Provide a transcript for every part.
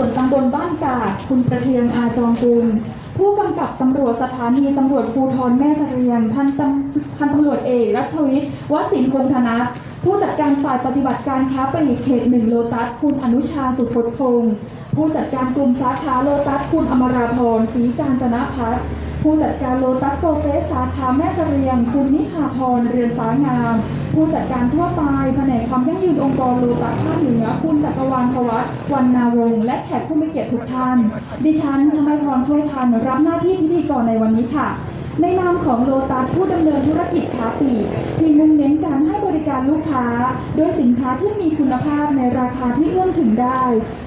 ส่วนตำบลบ้านกาดคุณประเทืองอาจองกุลผู้กำกับตำรวจสถานีตำรวจภูธรแม่เสรียงพันตำรวจเอกรัชวิทย์วสินคงธนัทผู้จัดการฝ่ายปฏิบัติการค้าปลีกเขต1โลตัสคุณอนุชาสุพจน์พงศ์ผู้จัดการกลุ่มสาขาโลตัสคุณอมราพรศรีการจนพัฒน์ผู้จัดการโลตัสโกเฟสสาขาแม่เสรียงคุณนิพาพรเรือนฟ้างามผู้จัดการทั่วไปแผนกความยั่งยืนองค์กรโลตัสภาคเหนือคุณจักรวาล ภวัฒน์วรรณาวงศ์และแขกผู้มีเกียรติทุกท่านดิฉันชมาพรช่วยพันธ์รับหน้าที่พิธีกรในวันนี้ค่ะในนามของโลตัสผู้ดำเนินธุรกิจค้าปลีกที่มุ่งเน้นการให้บริการลูกค้าด้วยสินค้าที่มีคุณภาพในราคาที่เอื้อมถึงได้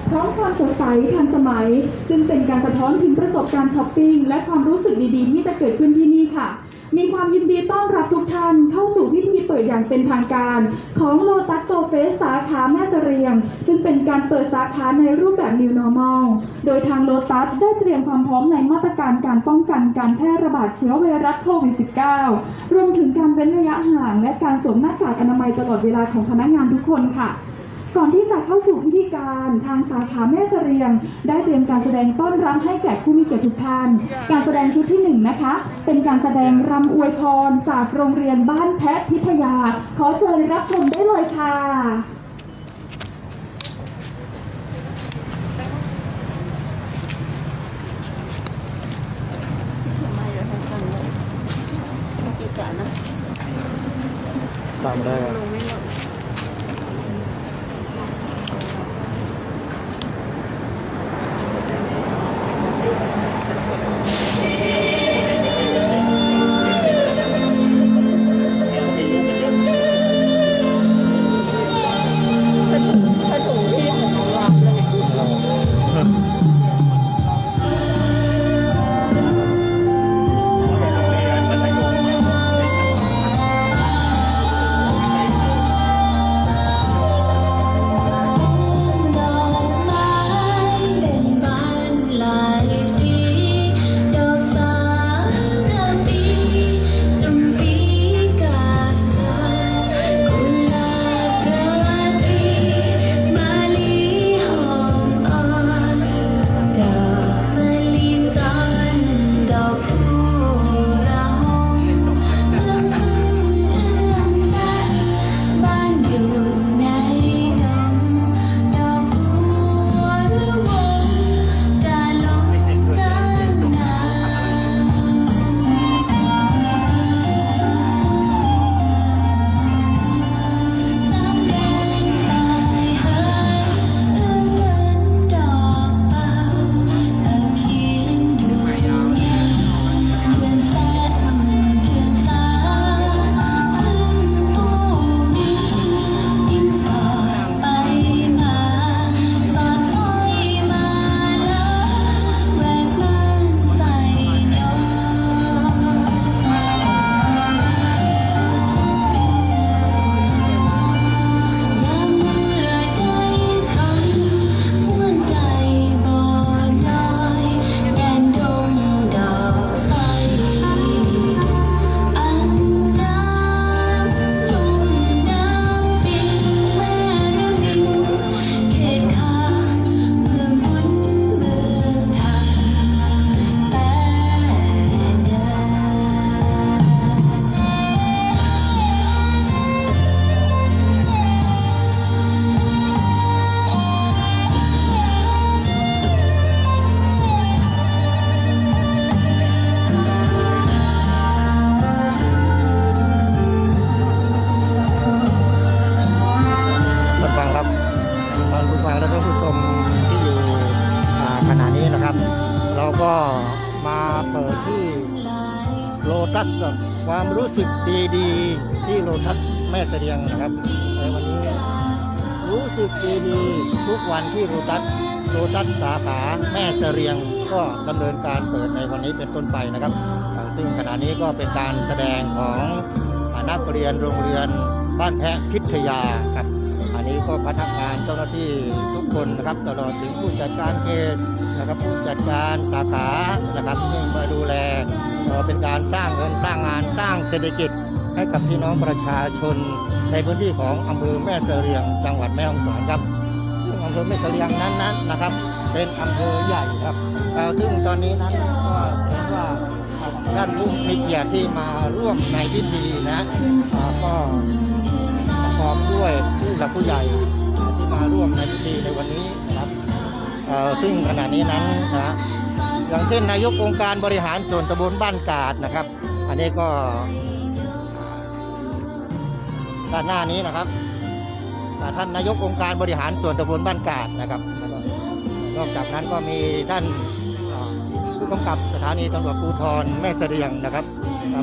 พร้อมความสดใสทันสมัยซึ่งเป็นการสะท้อนถึงประสบการณ์ช้อปปิ้งและความรู้สึกดีๆที่จะเกิดขึ้นที่นี่ค่ะมีความยินดีต้อนรับทุกท่านเข้าสู่พิธีเปิดอย่างเป็นทางการของโลตัสโกเฟสสาขาแม่เสรียงซึ่งเป็นการเปิดสาขาในรูปแบบ New Normal โดยทางโลตัสได้เตรียมความพร้อมในมาตรการการป้องกันการแพร่ระบาดเชื้อไวรัสโควิด -19 รวมถึงการเว้นระยะห่างและการสวมหน้ากากอนามัยตลอดเวลาของพนักงานทุกคนค่ะก่อนที่จะเข้าสู่พิธีการทางสาขาแม่เสรียงได้เตรียมการแสดงต้อนรับให้แก่ผู้มีเกียรติทุกท่านการแสดงชุดที่1นะคะเป็นการแสดงรำอวยพรจากโรงเรียนบ้านแพะพิทยาขอเชิญรับชมได้เลยค่ะตามได้ก็มาเปิดที่โลตัสความรู้สึกดีๆที่โลตัสแม่เสรียงนะครับในวันนี้รู้สึกดีๆทุกวันที่โลตัสสาขาแม่เสรียงก็ดำเนินการเปิดในวันนี้เป็นต้นไปนะครับซึ่งขณะนี้ก็เป็นการแสดงของนักเรียนโรงเรียนบ้านแพะพิทยาครับอันนี้ก็พนักงานเจ้าหน้าที่ทุกคนนะครับตลอดถึงผู้จัดการเขตนะครับผู้จัดการสาขานะครับที่มาดูแลเป็นการสร้างเงินสร้างงานสร้างเศรษฐกิจให้กับพี่น้องประชาชนในพื้นที่ของอำเภอแม่เสรียงจังหวัดแม่ฮ่องสอนครับซึ่งอำ ภอแม่เสลียงนั้นๆนะครับ เป็นอำเภอใหญ่ครับซึ่งตอนนี้นั้นก็เห็นว่าท่านผู้มีเกียรติที่มาร่วมในพิธีนะก็ประกอบด้วยผู้หลักผู้ใหญ่ที่มาร่วมในพิธีในวันนี้นะครับซึ่งขณะนี้นั้นนะอย่างเช่นนายกองค์การบริหารส่วนตำบลบ้านกาดนะครับ อันนี้ก็ด้านหน้านี้นะครับท่านนายกองค์การบริหารส่วนตำบลบ้านกาดนะครับแล้วก็นอกจากนั้นก็มีท่านผู้กำกับสถานีตำรวจภูธรแม่เสลียงนะครับ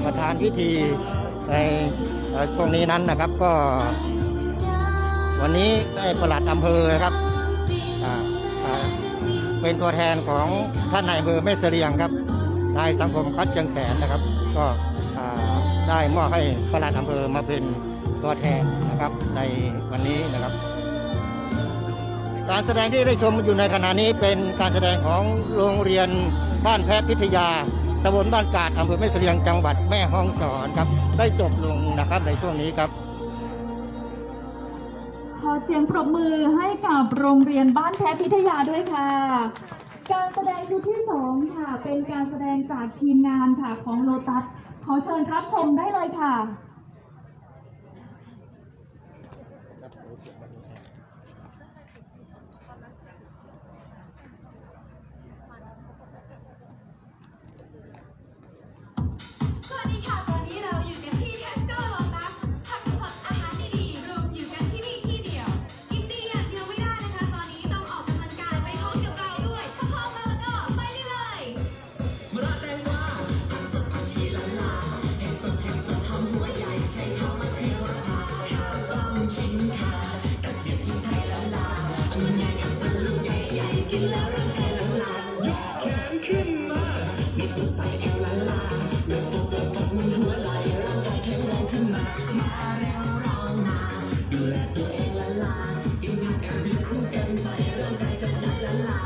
ประธานพิธีในช่วงนี้นั้นนะครับก็วันนี้ได้ปลัดอำเภอนะครับเป็นตัวแทนของท่านนายอำเภอแม่เสลียงครับนายสังคมคัดเชียงแสนนะครับก็ได้มอบให้ปลัดอำเภอมาเป็นตัวแทนนะครับในวันนี้นะครับการแสดงที่ได้ชมอยู่ในขณะนี้เป็นการแสดงของโรงเรียนบ้านแพทย์พิทยาตำบลบ้านกาดอำเภอแม่เสลียงจังหวัดแม่ฮ่องสอนครับได้จบลงนะครับในช่วงนี้ครับขอเสียงปรบมือให้กับโรงเรียนบ้านแพทย์พิทยาด้วยค่ะการแสดงชุดที่2ค่ะเป็นการแสดงจากทีมงานค่ะของโลตัสขอเชิญรับชมได้เลยค่ะสวัสดีค่ะตอนนี้เราอยู่กันที่ Tesco Lotus ผักสดอาหารดีๆรวมอยู่กันที่นี่ที่เดียวกินดีอย่างเดียวไม่ได้นะคะตอนนี้ต้องออกกำลังกายไปพร้อมกับเราด้วยถ้าพร้อมแล้วก็ไปได้เลยมะระแตงกวาผักสดผักชีล้านลาเห็ดสดหอมหัวใหญ่ใช้ข้าวมะเขือวราข้าวกล้องชิ้นค่ะกระเทียมพริกไทยล้านลาอันใหญ่อันเป็นลูกใหญ่ๆกินแล้วร่างกายล้านลายกแขนขึ้นมามีตัวใส่แอวล้านลามือหัวไหล่ร่างกายแข็งแรงขึ้นมาเร็วเรานาดูแลตัวเองละลากินผักแอลดีคู่กันไปร่างกายจะได้ละลา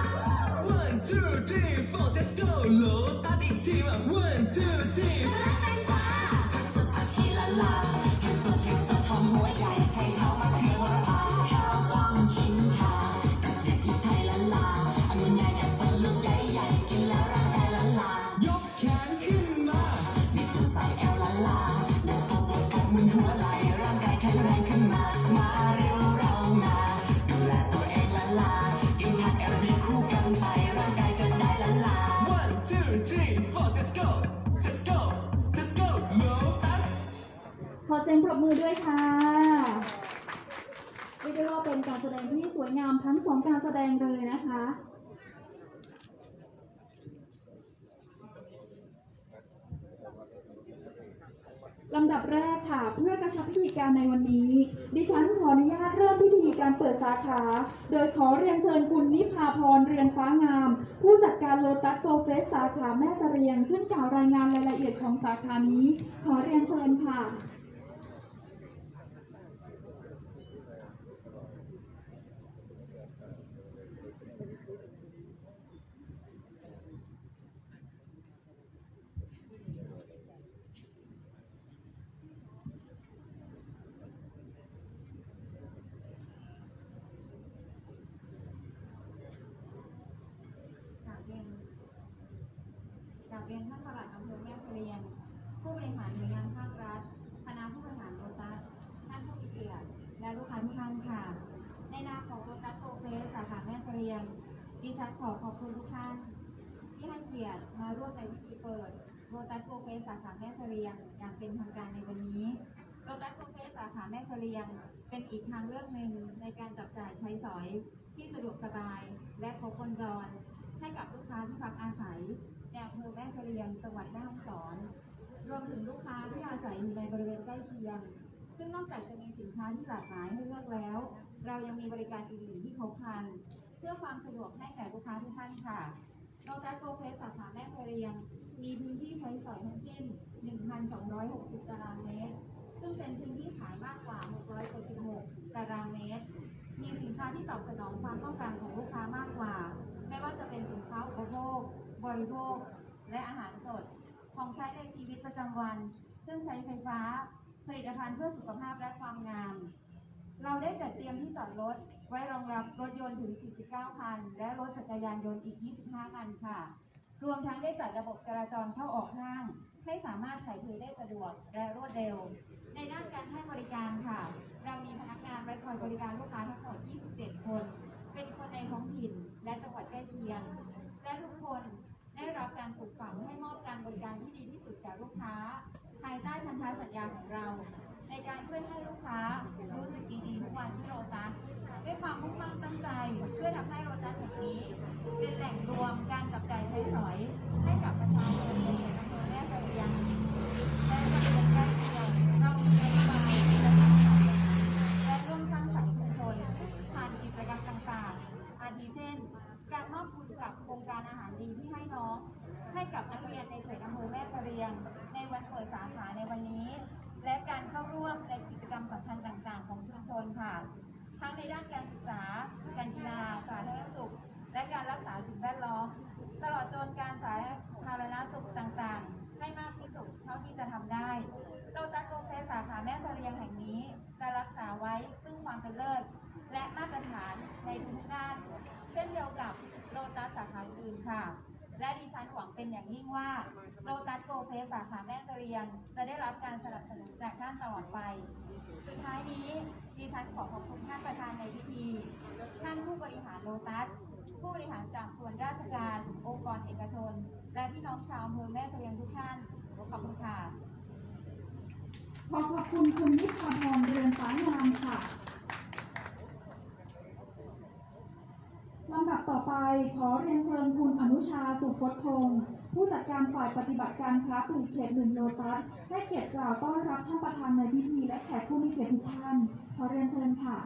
One two three four let's go โลตัสอีกทีว่า One two three รักแตงกวาผักสดผักชีละลาเห็ดสดหอมหัวใหญ่ใช้ข้าวมะเขือวราข้าวกล้องชิ้นค่ะกระเทียมพริกไทยละลาอันใหญ่อันเป็นลูกใหญ่ๆกินแล้วร่างกายละลายกแขนขึ้นมามีตัวใส่แอลละลาเดินตบมือหัวไหล่ร่างกายแข็งแรงขึ้นมาเร็วเรานาดูแลตัวเองละลากินผักแอลดีคู่กันไปร่างกายจะได้ละลา One two three four let's go let's go let's go โลตัส ขอเสียงปรบมือด้วยค่ะเรียกได้ว่าเป็นการแสดงที่สวยงามทั้ง2การแสดงเลยนะคะลำดับแรกค่ะเพื่อกระชับพิธีการในวันนี้ดิฉันขออนุญาตเริ่มพิธีการเปิดสาขาโดยขอเรียนเชิญคุณนิพาพรเรือนฟ้างามผู้จัดการโลตัสโกเฟสสาขาแม่เสลียงขึ้นกล่าวรายงานรายละเอียดของสาขานี้ขอเรียนเชิญค่ะกราบเรียนท่านปลัดอำเภอแม่เสลียงผู้บริหารหน่วยงานภาครัฐคณะผู้บริหารโลตัสท่านผู้มีเกียรติและลูกค้าทุกท่านค่ะในนามของโลตัสโกเฟสสาขาแม่เสลียงดิฉันขอขอบคุณทุกท่านที่ให้เกียรติมาร่วมในพิธีเปิดโลตัสโกเฟสสาขาแม่เสลียงอย่างเป็นทางการในวันนี้โลตัสโกเฟสสาขาแม่เสลียงเป็นอีกทางเลือกหนึ่งในการจับจ่ายใช้สอยที่สะดวกสบายและครบวงจรให้กับลูกค้าที่พักอาศัยในอำเภอแม่เสลียงจังหวัดแม่ฮ่องสอนรวมถึงลูกค้าที่อาศัยอยู่ในบริเวณใกล้เคียงซึ่งนอกจากจะมีสินค้าที่หลากหลายให้เลือกแล้วเรายังมีบริการอื่นๆที่ครบครันเพื่อความสะดวกให้แก่ลูกค้าทุกท่านค่ะโลตัสโกเฟสสาขาแม่เสลียงมีพื้นที่ใช้สอยทั้งสิ้น 1,260 ตารางเมตรซึ่งเป็นพื้นที่ขายมากกว่า 676 ตารางเมตรมีสินค้าที่ตอบสนองความต้องการของลูกค้ามากกว่าไม่ว่าจะเป็นสินค้าอุปโภคบริโภคและอาหารสดของใช้ในชีวิตประจำวันซึ่งใช้ไฟฟ้าผลิตภัณฑ์เพื่อสุขภาพและความงามเราได้จัดเตรียมที่จอดรถ ไว้รองรับรถยนต์ถึง 49 คัน และรถจักรยานยนต์อีก 25 คันค่ะ รวมทั้งได้จัดระบบจราจรเข้าออกห้าง ให้สามารถถ่ายเทได้สะดวกและรวดเร็ว ในด้านการให้บริการค่ะ เรามีพนักงานไว้คอยบริการลูกค้าทั้งหมด 27 คน เป็นคนในท้องถิ่นและจังหวัดใกล้เคียง และทุกคนได้รับการปลูกฝังให้มอบการบริการที่ดีที่สุดแก่ลูกค้า ภายใต้พันธสัญญาของเรา ในการช่วยให้ลูกค้ารู้สึกดีๆทุกวันที่โลตัสด้วยความมุ่งมั่นตั้งใจเพื่อทำให้โลตัสแห่งนี้ เป็นแหล่งรวมการจับจ่ายใช้สอยให้กับประชาชนในเขตอำเภอแม่เสรียงและบริเวณใกล้เคียงเรามีนโยบายและร่วมสร้างสรรค์ชุมชนผ่านกิจกรรมต่างๆ อาทิเช่น การมอบทุนกับโครงการอาหารดีที่ให้น้องให้กับนักเรียนในเขตอำเภอแม่เสรียงในวันเปิดสาขาในวันนี้ และการเข้าร่วมในกิจกรรมสำคัญต่างๆ ของชุมชนค่ะ ทั้งในด้านการศึกษา การกีฬา สาธารณสุข และการรักษาสิ่งแวดล้อม ตลอดจนการสาธารณสุขต่างๆ ให้มากที่สุดเท่าที่จะทำได้โลตัสโกเฟสสาขาแม่เสรียงแห่งนี้จะรักษาไว้ซึ่งความเป็นเลิศและมาตรฐานในทุกด้าน เช่นเดียวกับโลตัสสาขาอื่นค่ะ และดิฉันหวังเป็นอย่างยิ่งว่าโลตัสโกเฟสสาขาแม่เสรียงจะได้รับการสนับสนุนจากท่านตลอดไป สุดท้ายนี้ดิฉันขอขอบคุณท่านประธานในพิธี ท่านผู้บริหารโลตัส ผู้บริหารจากส่วนราชการ องค์กรเอกชน และพี่น้องชาวอำเภอแม่เสรียงทุกท่าน ขอบคุณค่ะ ขอขอบคุณคุณนิพาพรเรือนสายงามค่ะลำดับต่อไปขอเรียนเชิญคุณอนุชาสุพจน์พงศ์ผู้จัดการฝ่ายปฏิบัติการค้าปลีกเขตหนึ่งโลตัสให้เกียรติกล่าวต้อนรับท่านประธานในพิธีและแขกผู้มีเกียรติทุกท่านขอเรียนเชิญค่ะ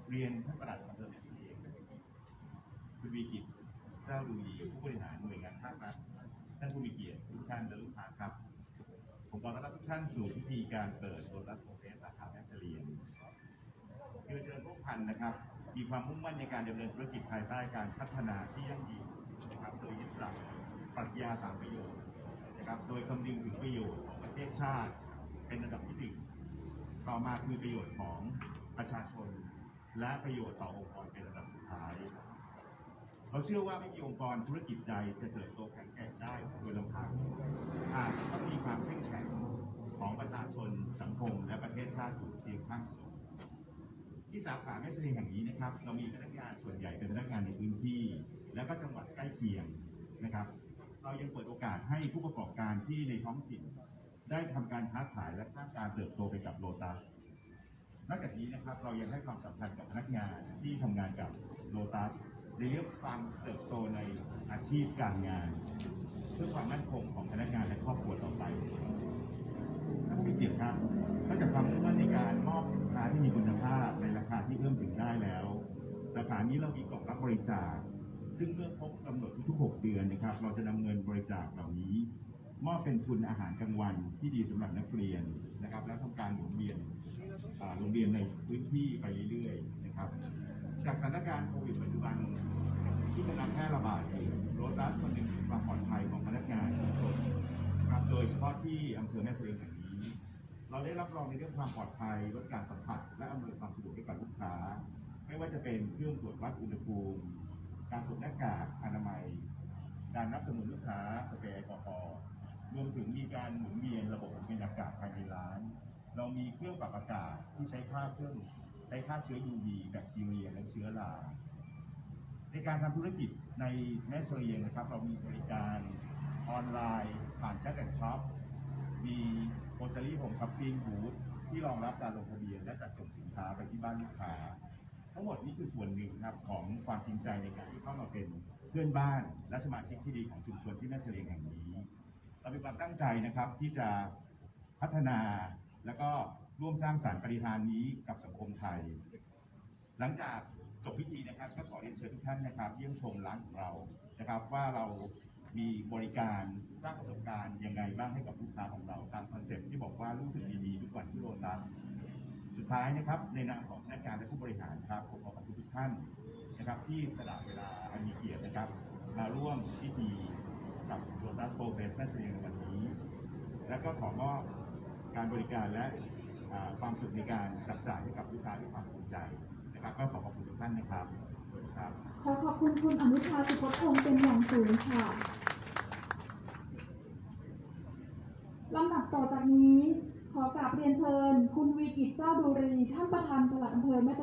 เรียนท่านประหลัดอำเภอแม่เสรียงคุณวีกิจเจ้าดูดีผู้บริหารหน่วยงานภาครัฐท่านผู้มีเกียรติทุกท่านและลูกค้าครับผมขอต้อนรับทุกท่านสู่พิธีการเปิดโลตัสโกเฟสสาขาแม่เสรียงที่เจริญพวกพันนะครับมีความมุ่งมั่นในการดำเนินธุรกิจภายใต้การพัฒนาที่ยั่งยืนนะครับโดยยึดหลักปรัชญา3ประโยชน์นะครับโดยคำนึงถึงประโยชน์ของประเทศชาติเป็นระดับที่หนึ่งต่อมาคือประโยชน์ของประชาชนและประโยชน์ต่อองค์กรเป็นระดับสุดท้ายเราเชื่อว่าไม่มีองค์กรธุรกิจใดจะเติบโตแข็งแกร่งได้โดยลำพังหากต้องมีความเข้มแข็งของประชาชนสังคมและประเทศชาติอยู่เคียงข้างเสมอที่สาขาแม่เสรียงแห่งนี้นะครับเรามีพนักงานส่วนใหญ่เป็นพนักงานในพื้นที่และก็จังหวัดใกล้เคียงนะครับเรายังเปิดโอกาสให้ผู้ประกอบการที่ในท้องถิ่นได้ทำการค้าขายและสร้างการเติบโตไปกับโลตัสนอกจากนี้นะครับเรายังให้ความสำคัญกับพนักงานที่ทำงานกับโลตัสในเรื่องความเติบโตในอาชีพการงานเพื่อความมั่นคงของพนักงานและครอบครัวต่อไปท่านผู้มีเกียรติครับนอกจากความมุ่งมั่นในการมอบสินค้าที่มีคุณภาพในราคาที่เพิ่มถึงได้แล้วสาขานี้เรามีกล่องรับบริจาคซึ่งเมื่อครบกำหนดทุกๆ6 เดือนนะครับเราจะนำเงินบริจาคเหล่านี้มอบเป็นทุนอาหารกลางวันที่ดีสำหรับนักเรียนนะครับและทำการหมุนเวียนโรงเรียนในพื้นที่ไปเรื่อยๆนะครับจากสถานการณ์โควิดปัจจุบันที่กำลังแพร่ระบาดอยู่โลตัสคำนึงถึงความปลอดภัยของพนักงานทุกคนครับโดยเฉพาะที่อำเภอแม่เสรียงแห่งนี้เราได้รับรองในเรื่องความปลอดภัยลดการสัมผัสและอำนวยความสะดวกให้กับลูกค้าไม่ว่าจะเป็นเครื่องตรวจวัดอุณหภูมิการสวมหน้ากากอนามัยการนับจำนวนลูกค้าสเปรย์แอลกอฮอล์รวมถึงมีการหมุนเวียนระบบบรรยากาศภายในร้านเรามีเครื่องปรับอากาศที่ใช้ฆ่าเชื้อ UV แบคทีเรียและเชื้อราในการทำธุรกิจในแม่เสรียงนะครับเรามีบริการออนไลน์ผ่านแชทแอนด์ช็อปมีโกลเซอรี่โฮมช้อปปิ้งบูธที่รองรับการลงทะเบียนและจัดส่งสินค้าไปที่บ้านลูกค้าทั้งหมดนี้คือส่วนหนึ่งครับของความจริงใจในการที่เข้ามาเป็นเพื่อนบ้านและสมาชิกที่ดีของชุมชนที่แม่เสรียงแห่งนี้เรามีความตั้งใจนะครับที่จะพัฒนาแล้วก็ร่วมสร้างสรรค์ปฏิทานนี้กับสังคมไทยหลังจากจบพิธีนะครับก็ขอเรียนเชิญทุกท่านนะครับเยี่ยมชมร้านของเรานะครับว่าเรามีบริการสร้างประสบการณ์ยังไงบ้างให้กับลูกค้าของเราตามคอนเซ็ปต์ที่บอกว่ารู้สึกดีๆทุกวันที่โลตัสสุดท้ายนะครับในนามของพนักงานและผู้บริหารครับผมขอขอบคุณทุกท่านนะครับที่สละเวลาอันมีเกียรตินะครับมาร่วมพิธีกับโลตัสโกเฟสแม่เสรียงในวันนี้และก็ขอมอบการบริการและ ความสุขในการจับจ่ายให้กับลูกค้าด้วยความภูมิใจนะครับก็ขอขอบคุณทุกท่านนะครับครับ ขอขอบคุณคุณอนุชาสุพจน์พงศ์เป็นอย่างสูงค่ะลำดับต่อจากนี้ ขอกราบเรียนเชิญ คุณวีกิจเจ้าดูรีท่านประธานปลัดอำเภอแม่เส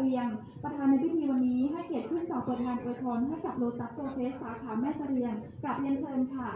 ลียง ประธานในพิธีวันนี้ให้เกียรติขึ้นกล่าวเปิดงานอวยพรให้กับโลตัสโกเฟสสาขาแม่เสลียงกราบเรียนเชิญค่ะ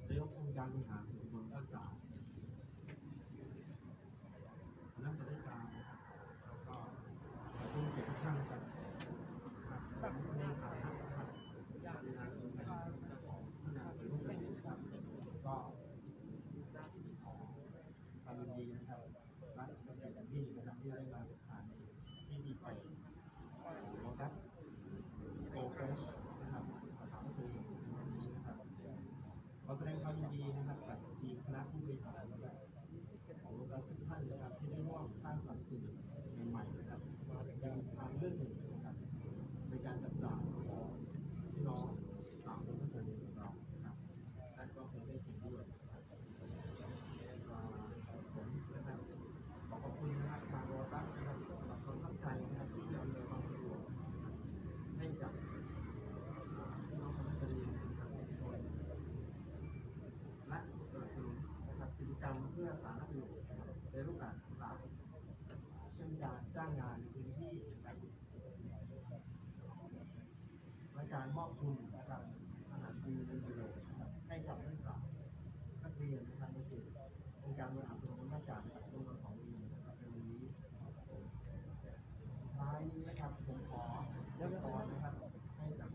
นายกองค์การบริหารส่วนตำบลบ้านกาดคณะบริการนะครับแล้วก็ผู้เกี่ยวข้องกันในฐานะนะครับในนามของเจ้าของผู้นำเป็นผู้บริหารก็ขอความยินดีนะครับและเป็นอย่างยิ่งนะครับที่ได้มาสถานีที่มีไปโลตัสโกเฟสนะครับสาขาเฉลิมวันนี้นะครับขอแสดงความยินดีนะครับกับทีมคณะผู้บริหารนะครับของโลตัสทุกท่านนะครับที่ได้ร่วมสร้างสรรค์สิ่งใหม่ๆนะครับเป็นทางเลือกหนึ่งนะครับในการจับจ่ายของพี่น้องสามคนทั้งสองของเรานะครับและก็เคยได้ถึงด้วยนะครับผมนะครับขอขอบคุณนะครับทางโลตัสนะครับสำหรับความตั้งใจนะครับที่จะอำนวยความสะดวกให้กับพี่น้องชาวแม่เสลียงนะครับและสนับสนุนนะครับกิจกรรมเพื่อสาธารณประโยชน์ในรูปแบบต่างๆเช่นการจ้างงานในพื้นที่และการมอบทุนนะครับอาหารฟรีเป็นประโยชน์นะครับให้กับนักศึกษานักเรียนนะครับในเขตองค์การบริหารส่วนตำบลบ้านกาดนะครับจำนวน2 ปีนะครับในวันนี้ท้ายนี้นะครับผมขอเริ่มต้นนะครับให้กับ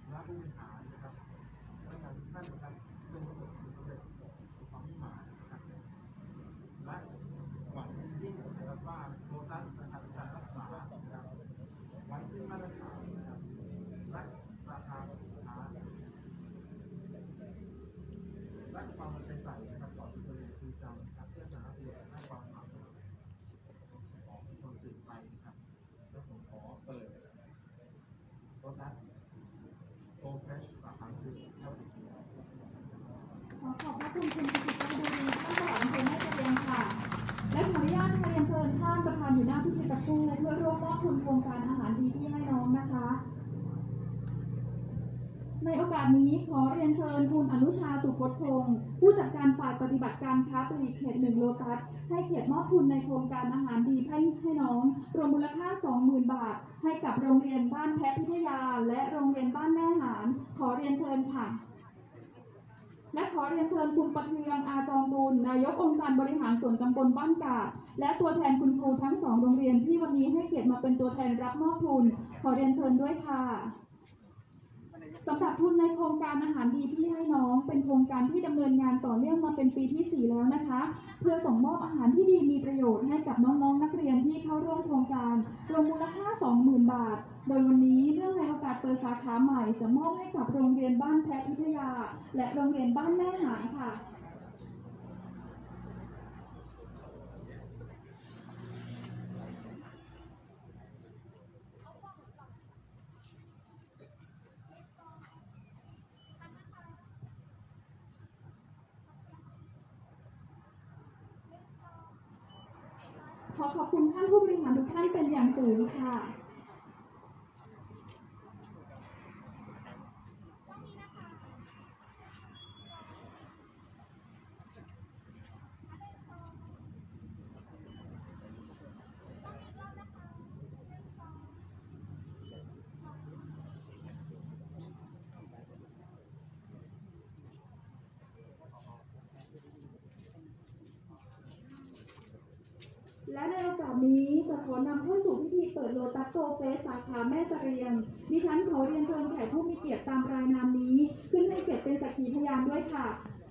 คณะผู้บริหารนะครับพนักงานทุกท่านนะครับจงประสบความสำเร็จความมุ่งหมายนะครับและหวังยิ่งนะครับว่าโลตัสนะครับจะรักษานะครับไว้ซึ่งมาตรฐานนะครับและราคาสินค้าและความเป็นใสนะครับต่อสุขภาพจริงจังนะครับเพื่อสาธารณประโยชน์และความหวังของคนสื่อไปนะครับและผมขอเปิดโลตัสโกเฟสสาขาสื่อเข้าอีกที ขอขอบพระคุณคุณกิติเจ้าดูรีท่านประหลัดอำเภอแม่เสลียงค่ะ และขออนุญาตเรียนเชิญท่านประธานอยู่หน้าพิธีสักครู่เพื่อร่วมมอบทุนโครงการอาหารดีที่ให้น้องนะคะ ในโอกาสนี้ขอเรียนเชิญคุณอนุชาสุพจน์พงศ์ผู้จัดการฝ่ายปฏิบัติการค้าปลีกเขต 1 โลตัสให้เกียรติมอบทุนในโครงการอาหารดีให้น้องรวมมูลค่า 20,000 บาท ให้กับโรงเรียนบ้านแพะพิทยา และโรงเรียนบ้านแม่หานขอเรียนเชิญค่ะ และขอเรียนเชิญคุณประเทืองอาจองบุญนายกองค์การบริหารส่วนตำบลบ้านกาดและตัวแทนคุณครูทั้ง2 โรงเรียนที่วันนี้ให้เกียรติมาเป็นตัวแทนรับมอบทุนขอเรียนเชิญด้วยค่ะสำหรับทุนในโครงการอาหารดีที่ให้น้องเป็นโครงการที่ดำเนินงานต่อเนื่องมาเป็นปีที่ 4 แล้วนะคะ เพื่อส่งมอบอาหารที่ดีมีประโยชน์ให้กับน้องๆนักเรียนที่เข้าร่วมโครงการรวมมูลค่า 20,000 บาท โดยวันนี้เนื่องในโอกาสเปิดสาขาใหม่จะมอบให้กับโรงเรียนบ้านแพะพิทยา และโรงเรียนบ้านแม่หานค่ะ ขอขอบคุณท่านผู้บริหารทุกท่านเป็นอย่างสูงค่ะ และในโอกาสนี้จะขอนำเข้าสู่พิธีเปิดโลตัสโกเฟสสาขาแม่เสลียงดิฉันขอเรียนเชิญแขกผู้มีเกียรติตามรายนามนี้ขึ้นให้เกียรติเป็นสักขีพยานด้วยค่ะ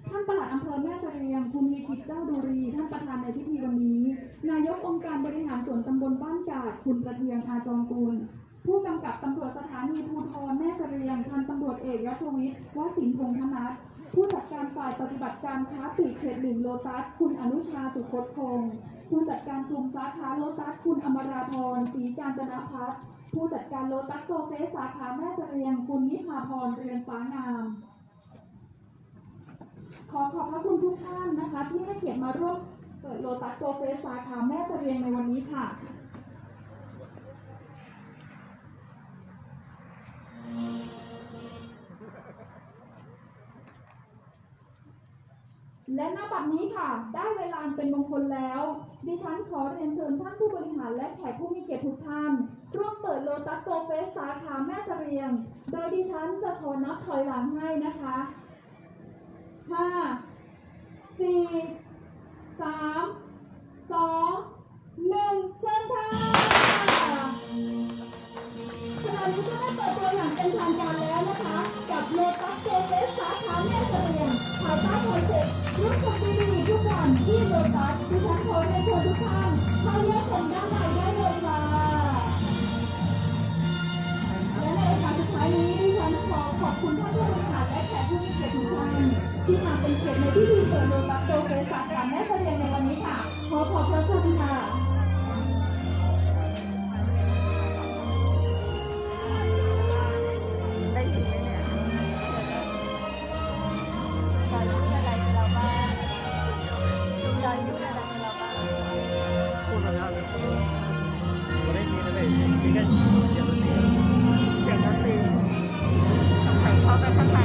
ท่าน านปลัดอำเภอแม่เสรียงคุณมีกิจเจ้าดูรีท่านประธานในพิธีวันนี้นายกองค์การบริหารส่วนตำบลบ้านกาดคุณประเทืองอาจองกูลผู้กำกับตำรวจสถานีภูธรแม่เสรียงพันตำรวจเอกรัฐวิทย์วสินพงษ์ธนัทผู้จัดการฝ่ายปฏิบัติการค้าปลีกเขต 1โลตัสคุณอนุชาสุคตพงศ์ผู้จัดการกลุ่มสาขาโลตัสคุณอมราพรศรีกาญจนพัฒน์ผู้จัดการโลตัสโกเฟสสาขาแม่เสรียงคุณนิพาพรเรือนฟ้างามขอขอบพระคุณทุกท่านนะคะที่ให้เกียรติมาร่วมเปิดโลตัสโกเฟสสาขาแม่เสรียงในวันนี้ค่ะและณบัดนี้ค่ะได้เวลาเป็นมงคลแล้วดิฉันขอเรียนเชิญท่านผู้บริหารและแขกผู้มีเกียรติทุกท่านร่วมเปิดโลตัสโกเฟสสาขาแม่เสรียงโดยดิฉันจะขอนับถอยหลังให้นะคะ5 4 3 2 1เชิญค่ะขณะนี้ก็ได้เปิดตัวอย่างเป็นทางการแล้วนะคะกับโลตัสโกเฟสสาขาแม่เสรียงภายใต้คอนเซ็ปต์รู้สึกดีๆทุกวันที่โลตัสดิฉันขอเรียนเชิญทุกท่านเข้าเยี่ยมชมด้านในได้เลยค่ะและในโอกาสสุดท้ายนี้ดิฉันขอขอบคุณท่านผู้บริหารและแขกผู้มีเกียรติทุกท่านที่มาเป็นเกียรติในพิธีเปิดโลตัสโกเฟสสาขาแม่เสรียงในวันนี้ค่ะขอขอบพระคุณค่ะพูดแล้วไม่ได้มีอะไรมีแค่เสียงดนตรี เสียงดนตรีใส่เข้าไปข้างใน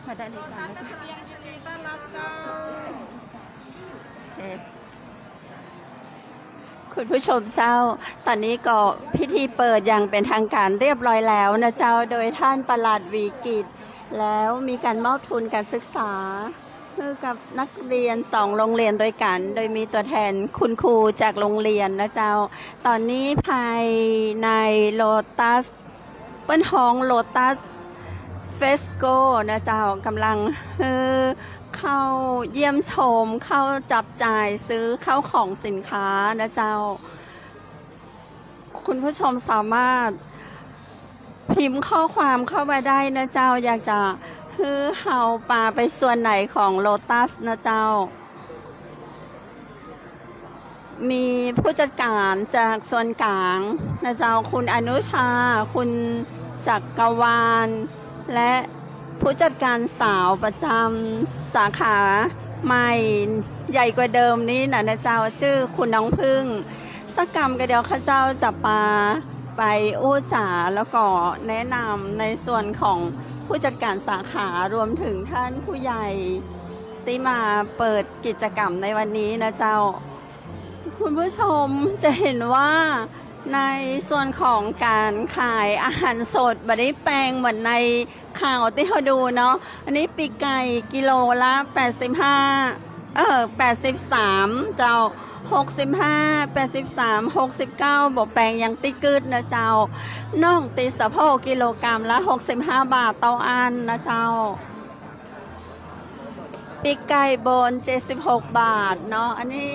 มาได้เลยค่ะคุณผู้ชมเจ้า ตอนนี้ก็พิธีเปิดอย่างเป็นทางการเรียบร้อยแล้วนะเจ้า โดยท่านปลัดวีกิจ แล้วมีการมอบทุนการศึกษาให้กับนักเรียน2โรงเรียนด้วยกัน โดยมีตัวแทนคุณครูจากโรงเรียนนะเจ้า ตอนนี้ภายในโลตัสเปิ้นฮ้องโลตัสเฟสโกนะเจ้ากำลังเข้าเยี่ยมชมเข้าจับจ่ายซื้อเข้าของสินค้านะเจ้าคุณผู้ชมสามารถพิมพ์ข้อความเข้ามาได้นะเจ้าอยากจะเฮาปาไปส่วนไหนของโลตัสนะเจ้ามีผู้จัดการจากส่วนกลางนะเจ้าคุณอนุชาคุณจักรวาลและผู้จัดการสาวประจำสาขาใหม่ใหญ่กว่าเดิมนี้นะเจ้าชื่อคุณน้องพึ่งสักกรรมก็เดียวข้าเจ้าจะปาไปอู้จ๋าแล้วก็แนะนำในส่วนของผู้จัดการสาขารวมถึงท่านผู้ใหญ่ที่มาเปิดกิจกรรมในวันนี้นะเจ้าคุณผู้ชมจะเห็นว่าในส่วนของการขายอาหารสดบัดนี้แปลงเหมือนในข่าวที่เขาดูเนาะอันนี้ปีกไก่กิโลละ83เจ้า65 83 69บอกแปลงยังติกึดนะเจ้าน่องตีสะโพกกิโลกรัมละ65 บาทเต้าอันนะเจ้าปีกไก่บน76 บาทเนาะอันนี้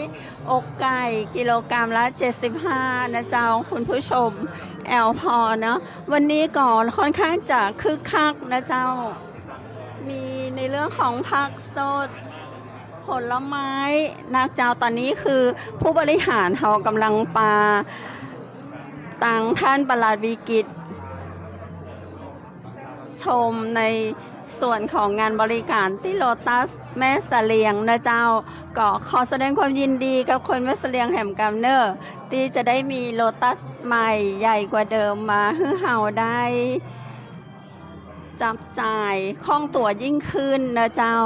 อกไก่กิโลกรัมละ75นะเจ้าคุณผู้ชมแอลพอเนาะวันนี้ก่อนค่อนข้างจะคึกคักนะเจ้ามีในเรื่องของผักสดผลไม้นะเจ้าตอนนี้คือผู้บริหารเขากำลังปาตังท่านปลัดวีกิจชมในส่วนของงานบริการที่โลตัสแม่เสลียงนะเจ้าก็ขอแสดงความยินดีกับคนแม่เสลียงแห่มกำเนอร์ที่จะได้มีโลตัสใหม่ใหญ่กว่าเดิมมาให้เฮาได้จับจ่ายคล่องตัวยิ่งขึ้นนะเจ้า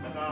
แล้วก็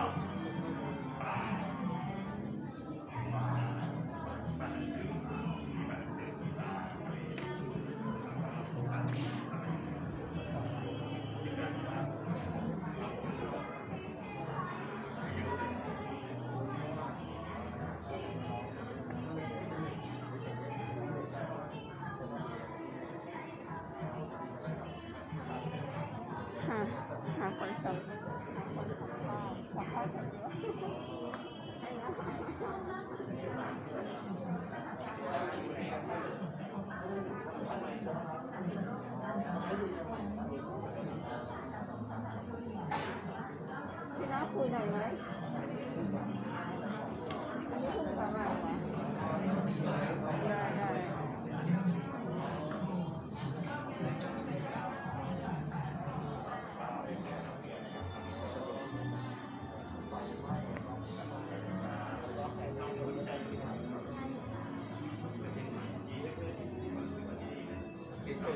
อ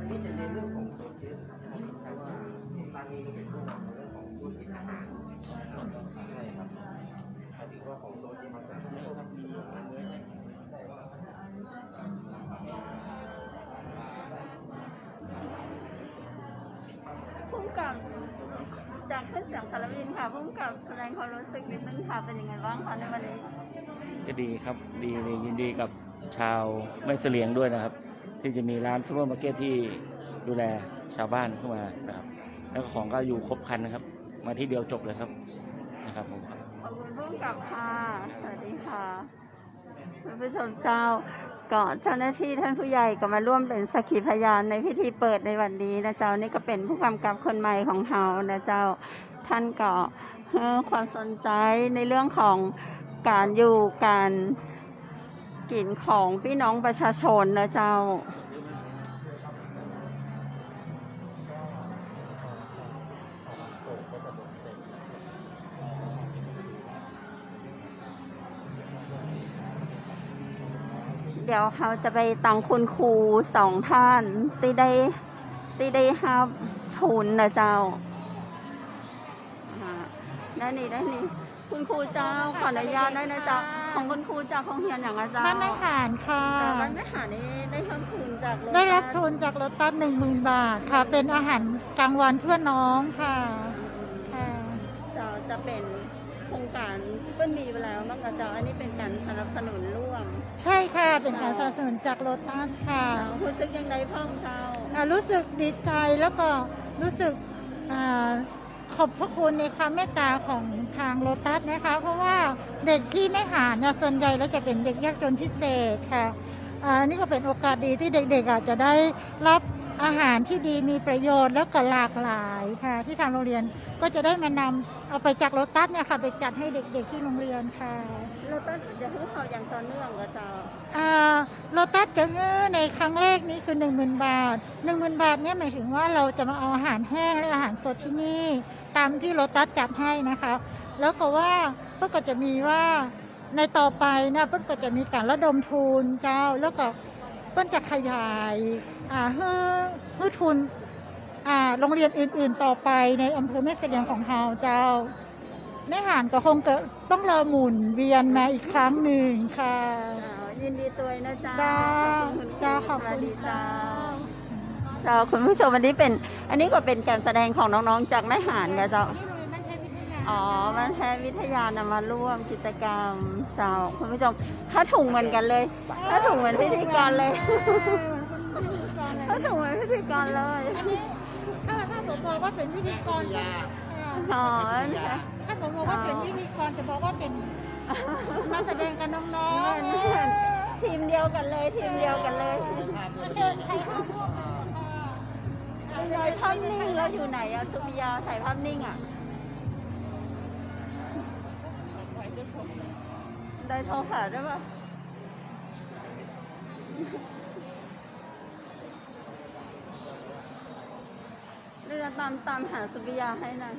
ันนี้จะในเรื่องของโซนเทสแต่ว่าร้านนี้ก็เป็นเรื่องของธุรกิจใช่ครับหมายถึงว่าของโซนที่มาจากเนื้อสัตว์มีเนื้อใช่ครับ พุ่มกับจากขึ้นเสียงสารวินค่ะพุ่มกับแสดงความรู้สึกนิดนึงค่ะเป็นยังไงบ้างคะในวันนี้ ก็ดีครับดียินดีกับชาวแม่เสลียงด้วยนะครับ ที่จะมีร้านซูเปอร์มาร์เก็ตที่ดูแลชาวบ้านเข้ามานะครับแล้วก็ของก็อยู่ครบครันนะครับ มาที่เดียวจบเลยครับนะครับผมครับ ขอบคุณพุ่มกับค่ะสวัสดีค่ะคุณผู้ชมเจ้าก็เจ้าหน้าที่ท่านผู้ใหญ่ก็มาร่วมเป็นสักขีพยานในพิธีเปิดในวันนี้นะเจ้านี่ก็เป็นผู้กำกับคนใหม่ของเฮานะเจ้าท่านก็ให้ความสนใจในเรื่องของการอยู่การกินของพี่น้องประชาชนนะเจ้าเดี๋ยวเขาจะไปตังคุณครูสองท่านที่ได้ฮับทุนนะเจ้าได้นี่คุณครูเจ้าขออนุญาตได้นะเจ้าของคุณครูจากโรงเรียนอย่างไรเจ้า บ้านแม่หานค่ะ บ้านแม่หานี่ได้รับทุนจาก ได้รับทุนจากรถตัส10,000 บาทค่ะ เป็นอาหารกลางวันเพื่อน้องค่ะค่ะ จะเป็นโครงการที่เพิ่นมีไปแล้วมั้งคะเจ้าอันนี้เป็นการสนับสนุนร่วม ใช่ค่ะ เป็นการสนับสนุนจากรถตัสค่ะ รู้สึกยังไงพ่องเจ้า รู้สึกดีใจแล้วก็รู้สึกขอบพระคุณในความเมตตาของทางโลตัสนะคะ เพราะว่าเด็กที่ไม่หาเนี่ยส่วนใหญ่แล้วจะเป็นเด็กยากจนพิเศษค่ะนี่ก็เป็นโอกาสดีที่เด็กๆอาจจะได้รับอาหารที่ดีมีประโยชน์แล้วก็หลากหลายค่ะที่ทางโรงเรียนก็จะได้มานำเอาไปจากโลตัสเนี่ยค่ะไปจัดให้เด็กๆที่โรงเรียนค่ะ โลตัสจะให้เขาอย่างต่อเนื่องกับเจ้า โลตัสจะเงื่อในครั้งแรกนี้คือ10,000 บาท 10,000 บาทเนี่ยหมายถึงว่าเราจะมาเอาอาหารแห้งและอาหารสดที่นี่ตามที่โลตัสจัดให้นะคะ แล้วก็ว่าก็จะมีว่าในต่อไปนะก็จะมีการระดมทุนเจ้าแล้วก็เปิ้นจะขยายให้ทุนโรงเรียนอื่นๆต่อไปในอำเภอแม่เสลียงของเราเจ้าแม่หานก็คงต้องรอหมุนเวียนมาอีกครั้งหนึ่งค่ะยินดีตัวนะเจ้า จ้าขอบคุณ เจ้าเจ้าคุณผู้ชมวันนี้เป็นอันนี้ก็เป็นการแสดงของน้องๆจากแม่หานกับเจ้าอ๋อมันแทนวิทยานำมาร่วมกิจกรรมเจ้าคุณผู้ชมถ้าถุงเหมือนกันเลยถ้าถุงเหมือนพิธีกรเลยถ้าถุงเหมือนพิธีกรเลยถ้าผมบอกว่าเป็นพิธีกรอ๋อถ้าผมบอกว่าเป็นพิธีกรจะบอกว่าเป็นมาแสดงกับน้องๆทีมเดียวกันเลยทีมเดียวกันเลยเชิญใครเข้าร่วมถ่ายภาพนิ่งเราอยู่ไหนอะสุริยาถ่ายภาพนิ่งอะได้โทรหาได้ปะเดี๋ยวตามหาสุริยาให้หน่อย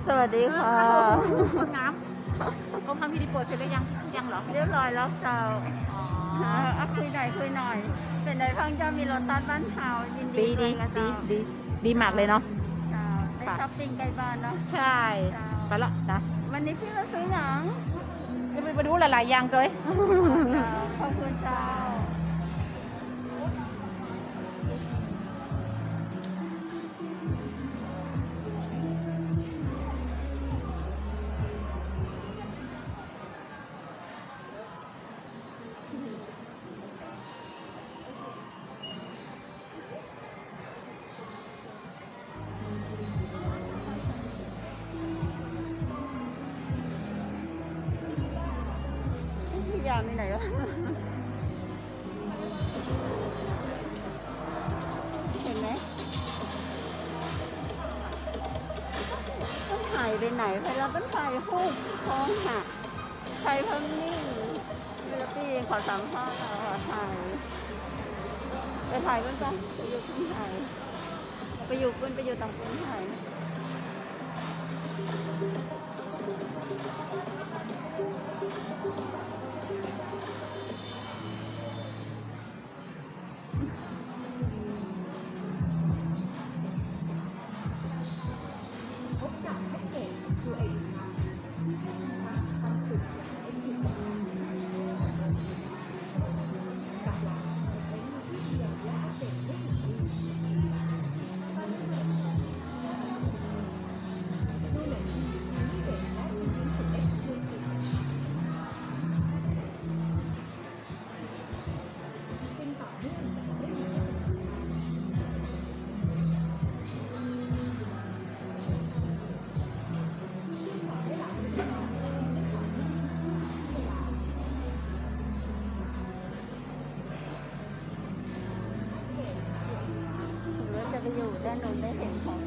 สวัสดีค่ะคุณน้ำกรมทำพิธีเปิดเสร็จหรือยังเหรอเรียบร้อยแล้วเจ้าคุยหน่อยเป็นไงพังเจ้ามีรถตัดบ้านเฮายินดีด้วยกับเจ้าดีมากเลยเนาะได้ช้อปปิ้งใกล้บ้านเนาะใช่ไปละนะวันนี้พี่มาซื้อหนังจะไปดูหลายๆอย่างเลยขอบคุณเจ้ายามีไหนวะ ไปไหนไปแล้วเป็นไฟฮูบท้องหักไฟพังนิ่งแล้วพี่ขอสัมภาษณ์ถ่ายไปถ่ายกันปะไปอยู่ขึ้นถ่ายไปอยู่ต่างคนถ่ายไปอยู่ด้านนู้นได้เห็นของ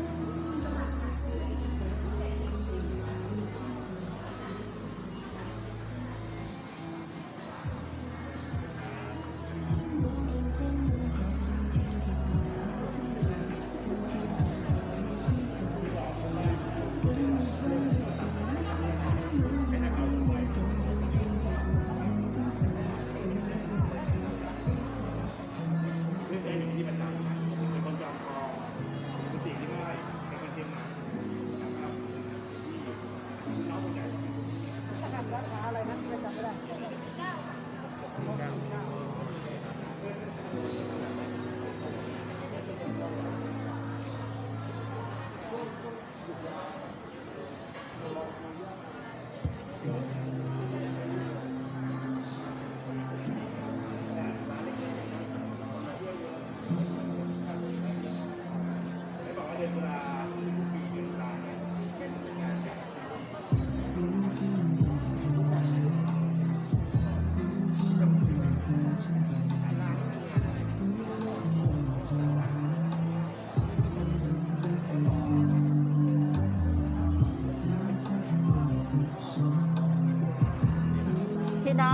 พี่นะ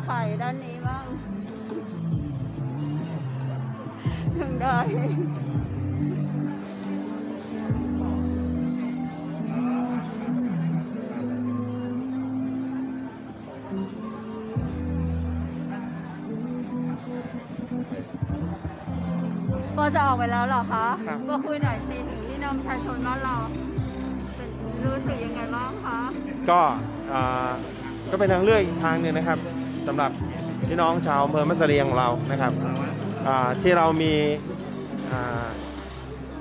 ถ่ายด้านนี้บ้างถึงได้ ก็จะออกไปแล้วเหรอคะ ก็คุยหน่อยสิถึงพี่น้องประชาชนบ้านเรารู้สึกยังไงบ้างคะ ก็เป็นทางเลือกอีกทางหนึ่งนะครับสำหรับพี่น้องชาวอำเภอแม่เสลียงของเรานะครับที่เรามี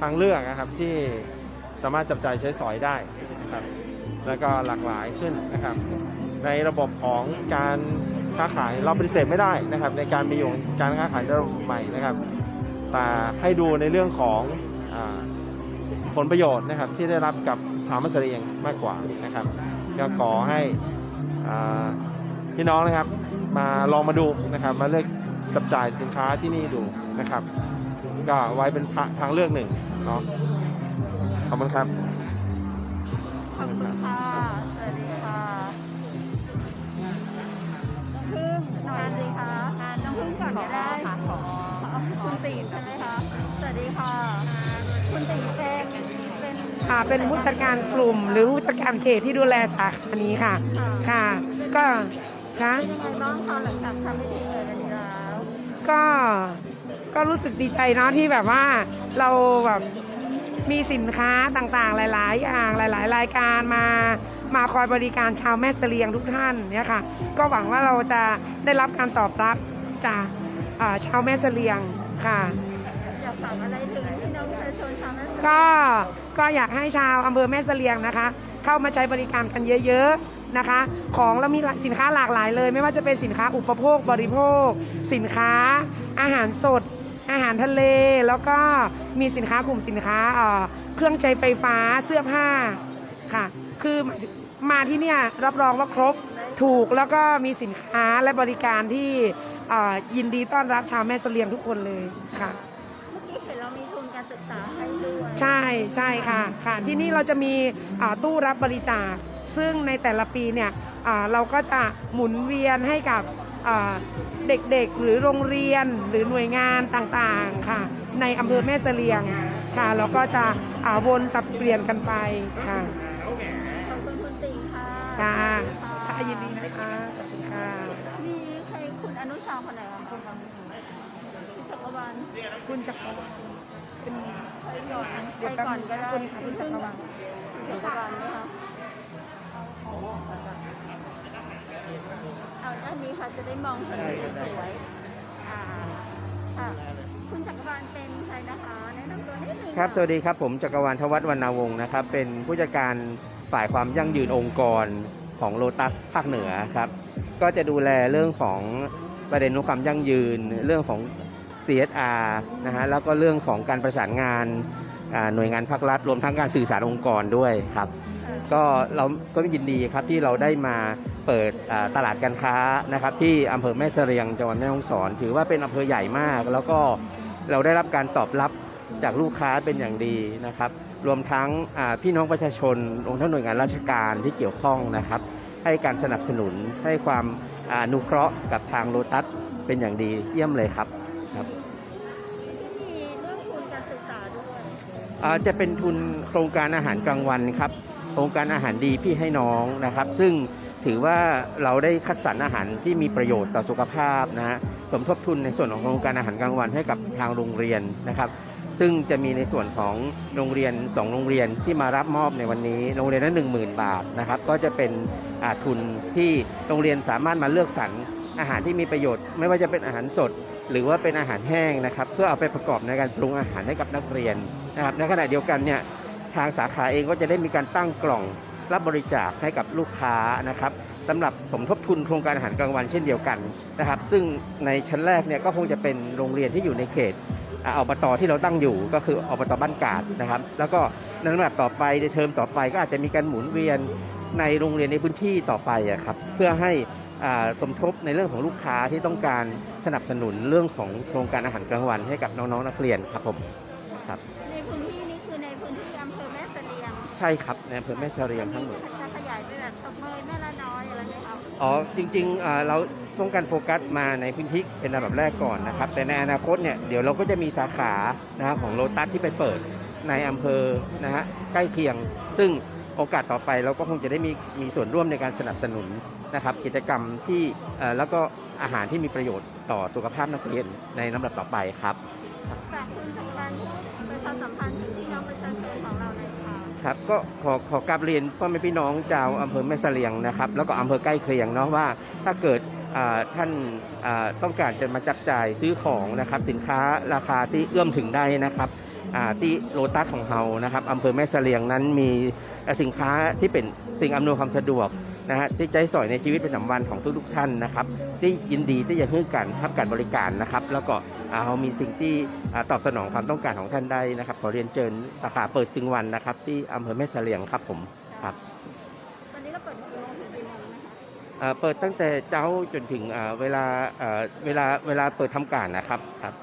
ทางเลือกนะครับที่สามารถจับจ่ายใช้สอยได้นะครับแล้วก็หลากหลายขึ้นนะครับในระบบของการค้าขายเราปฏิเสธไม่ได้นะครับในการมีอยู่การค้าขายระบบใหม่นะครับแต่ให้ดูในเรื่องของผลประโยชน์นะครับที่ได้รับกับชาวแม่เสลียงมากกว่านะครับก็ขอให้พี่น้องนะครับมาลองมาดูนะครับมาเลือกจับจ่ายสินค้าที่นี่ดูนะครับก็ไว้เป็นทางเลือกหนึ่งเนาะขอบคุณครับ ขอบคุณค่ะสวัสดีค่ะน้องพึ่งนอนสิคะน้องพึ่งก่อนก็ได้คุณติ๋มใช่ไหมคะสวัสดีค่ะคุณติ๋มเป็นเป็นผู้จัดการกลุ่มหรือผู้จัดการเขตที่ดูแลสาขานี้ค่ะค่ะก็ค่ะยังไงบ้างคะหลังจากทำพิธีเปิดวันนี้แล้ว ก็รู้สึกดีใจเนาะที่แบบว่าเราแบบมีสินค้าต่างๆหลายๆอย่างหลายๆรายการมาคอยบริการชาวแม่เสลียงทุกท่านเนี่ยค่ะก็หวังว่าเราจะได้รับการตอบรับจากชาวแม่เสลียงค่ะอยากฝากอะไรถึงพี่น้องประชาชนชาวแม่เสลียงก็อยากให้ชาวอำเภอแม่เสลียงนะคะเข้ามาใช้บริการกันเยอะๆนะคะของเรามีสินค้าหลากหลายเลยไม่ว่าจะเป็นสินค้าอุปโภคบริโภคสินค้าอาหารสดอาหารทะเลแล้วก็มีสินค้ากลุ่มสินค้าเครื่องใช้ไฟฟ้าเสื้อผ้าค่ะคือมาที่เนี่ยรับรองว่าครบถูกแล้วก็มีสินค้าและบริการที่ยินดีต้อนรับชาวแม่เสลียงทุกคนเลยค่ะเมื่อกี้เห็นเรามีทุนการศึกษาให้ด้วย ใช่ค่ะที่นี่เราจะมีตู้รับบริจาคซึ่งในแต่ละปีเนี่ยเราก็จะหมุนเวียนให้กับเด็กๆหรือโรงเรียนหรือหน่วยงานต่างๆค่ะในอำเภอแม่เสลียงค่ะแล้วก็จะวนสับเปลี่ยนกันไปค่ะ ขอบคุณคุณติ่งค่ะ ค่ะยินดีนะคะขอบคุณค่ะ มีใครคุณอนุชาคนไหนคะคุณจักรวาล คุณจักรวาลเป็น ไปก่อนก็ได้ คุณจักรวาล จักรวาลไหมคะเอาด้านนี้ค่ะจะได้มองเห็นสวยๆค่ะคุณจักรวาลเป็นใครนะคะแนะนำตัวนิดนึง ครับ สวัสดีครับ ผมจักรวาล ทวัฒน์วรรณวงศ์นะครับ เป็นผู้จัดการฝ่ายความยั่งยืนองค์กรของโลตัสภาคเหนือครับ ก็จะดูแลเรื่องของประเด็นความยั่งยืน เรื่องของ CSR นะฮะ แล้วก็เรื่องของการประสานงานหน่วยงานภาครัฐ รวมทั้งการสื่อสารองค์กรด้วยครับ ก็เราก็ยินดีครับที่เราได้มาเปิดตลาดการค้านะครับที่อำเภอแม่เสลียงจังหวัดแม่ฮ่องสอนถือว่าเป็นอำเภอใหญ่มาก แล้วก็เราได้รับการตอบรับจากลูกค้าเป็นอย่างดีนะครับรวมทั้งพี่น้องประชาชนรวมทั้งหน่วยงานราชการที่เกี่ยวข้องนะครับให้การสนับสนุนให้ความอนุเคราะห์กับทางโลตัสเป็นอย่างดีเยี่ยมเลยครับ มีเรื่องทุนการศึกษาด้วย จะเป็นทุนโครงการอาหารกลางวันครับโครงการอาหารดีพี่ให้น้องนะครับซึ่งถือว่าเราได้คัดสรรอาหารที่มีประโยชน์ต่อสุขภาพนะฮะสมทบทุนในส่วนของโครงการอาหารกลางวันให้กับทางโรงเรียนนะครับซึ่งจะมีในส่วนของโรงเรียน2โรงเรียนที่มารับมอบในวันนี้โรงเรียนละ 10,000 บาทนะครับก็จะเป็นทุนที่โรงเรียนสามารถมาเลือกสรรอาหารที่มีประโยชน์ไม่ว่าจะเป็นอาหารสดหรือว่าเป็นอาหารแห้งนะครับเพื่อเอาไปประกอบในการปรุงอาหารให้กับนักเรียนนะครับในขณะเดียวกันเนี่ยทางสาขาเองก็จะได้มีการตั้งกล่องรับบริจาคให้กับลูกค้านะครับสำหรับสมทบทุนโครงการอาหารกลางวันเช่นเดียวกันนะครับซึ่งในชั้นแรกเนี่ยก็คงจะเป็นโรงเรียนที่อยู่ในเขตอบต.ที่เราตั้งอยู่ก็คืออบต.บ้านกาดนะครับแล้วก็ในลำดับต่อไปในเทอมต่อไปก็อาจจะมีการหมุนเวียนในโรงเรียนในพื้นที่ต่อไปครับเพื่อให้สมทบในเรื่องของลูกค้าที่ต้องการสนับสนุนเรื่องของโครงการอาหารกลางวันให้กับน้องๆนักเรียนครับผมครับ ในพื้นที่นี้คือในพื้นที่อำเภอแม่เสลียง ใช่ครับในอำเภอแม่เสลียงทั้งหมด จะขยายไปแบบสมเมยแม่ละน้อยอะไรไหมครับ อ๋อจริงๆเราต้องการโฟกัสมาในพื้นที่เป็นอันดับแรกก่อนนะครับแต่ในอนาคตเนี่ยเดี๋ยวเราก็จะมีสาขานะของโลตัสที่ไปเปิดในอำเภอนะฮะใกล้เคียงซึ่งโอกาสต่อไปเราก็คงจะได้มีส่วนร่วมในการสนับสนุนนะครับกิจกรรมที่แล้วก็อาหารที่มีประโยชน์ต่อสุขภาพนักเรียนในลำดับต่อไปครับ ฝากคุณจักรวาลประชาสัมพันธ์ถึงพี่น้องประชาชนของเราหน่อยค่ะ ครับก็ขอกราบเรียนพ่อแม่พี่น้องชาวอำเภอแม่เสลียงนะครับแล้วก็อำเภอใกล้เคียงเนาะว่าถ้าเกิดท่านต้องการจะมาจับจ่ายซื้อของนะครับสินค้าราคาที่เอื้อมถึงได้นะครับที่โลตัสของเรานะครับอำเภอแม่เสลียงนั้นมีสินค้าที่เป็นสิ่งอำนวยความสะดวกนะฮะที่ใจสอยในชีวิตประจำวันของทุกๆท่านนะครับที่ยินดีที่จะให้การรับการบริการนะครับแล้วก็เรามีสิ่งที่ตอบสนองความต้องการของท่านได้นะครับขอเรียนเชิญสาขาเปิดซิงวันนะครับที่อำเภอแม่เสลียงครับผมครับ วันนี้เราเปิดกี่โมงถึงกี่โมงนะคะ เปิดตั้งแต่เช้าจนถึงเวลาเปิดทำการนะครับครับ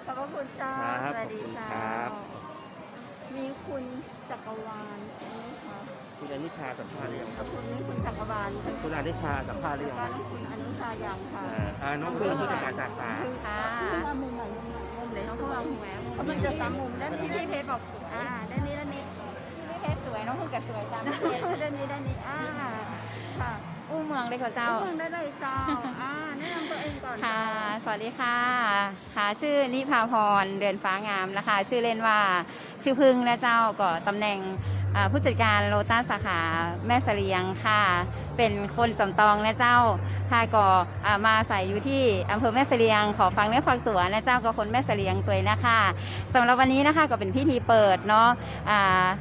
ขอบพระคุณเจ้า ครับ สวัสดี ขอบคุณครั เจ้า บ มีคุณจักรวาลใช่ไหมคะ คุณอนุชาสัมภาษณ์หรือยังครับ คุณจักรวาลใช่ไหม คุณอนุชาสัมภาษณ์หรือยัง ก็คุณอนุชายังค่ะ น้องเพื่อนผู้จัดการสาขา ค่ะมุมไหนมุมไหนน้องพวกเราถูกไหมเขามันจะซ้ำมุมด้านที่พี่เพชรบอกด้านนี้พี่เพชรสวยน้องพึ่งกับสวยจังด้านนี้ค่ะอู้เมืองเลยค่ะเจ้าเมืองได้เลยเจ้าแนะนำตัวเองก่อนค่ะสวัสดีค่ะชื่อนิพาพรเดือนฟ้างามนะคะชื่อเล่นว่าชื่อพึ่งนะเจ้าก็ตำแหน่งผู้จัดการโลตัสสาขาแม่เสลียงค่ะเป็นคนจำตองนะเจ้าค่ะก็มาใส่อยู่ที่อำเภอแม่เสลียงขอฟังเนื้อฟังตัวนะเจ้าก็คนแม่เสลียงตัวนะคะสำหรับวันนี้นะคะก็เป็นพิธีเปิดเนาะ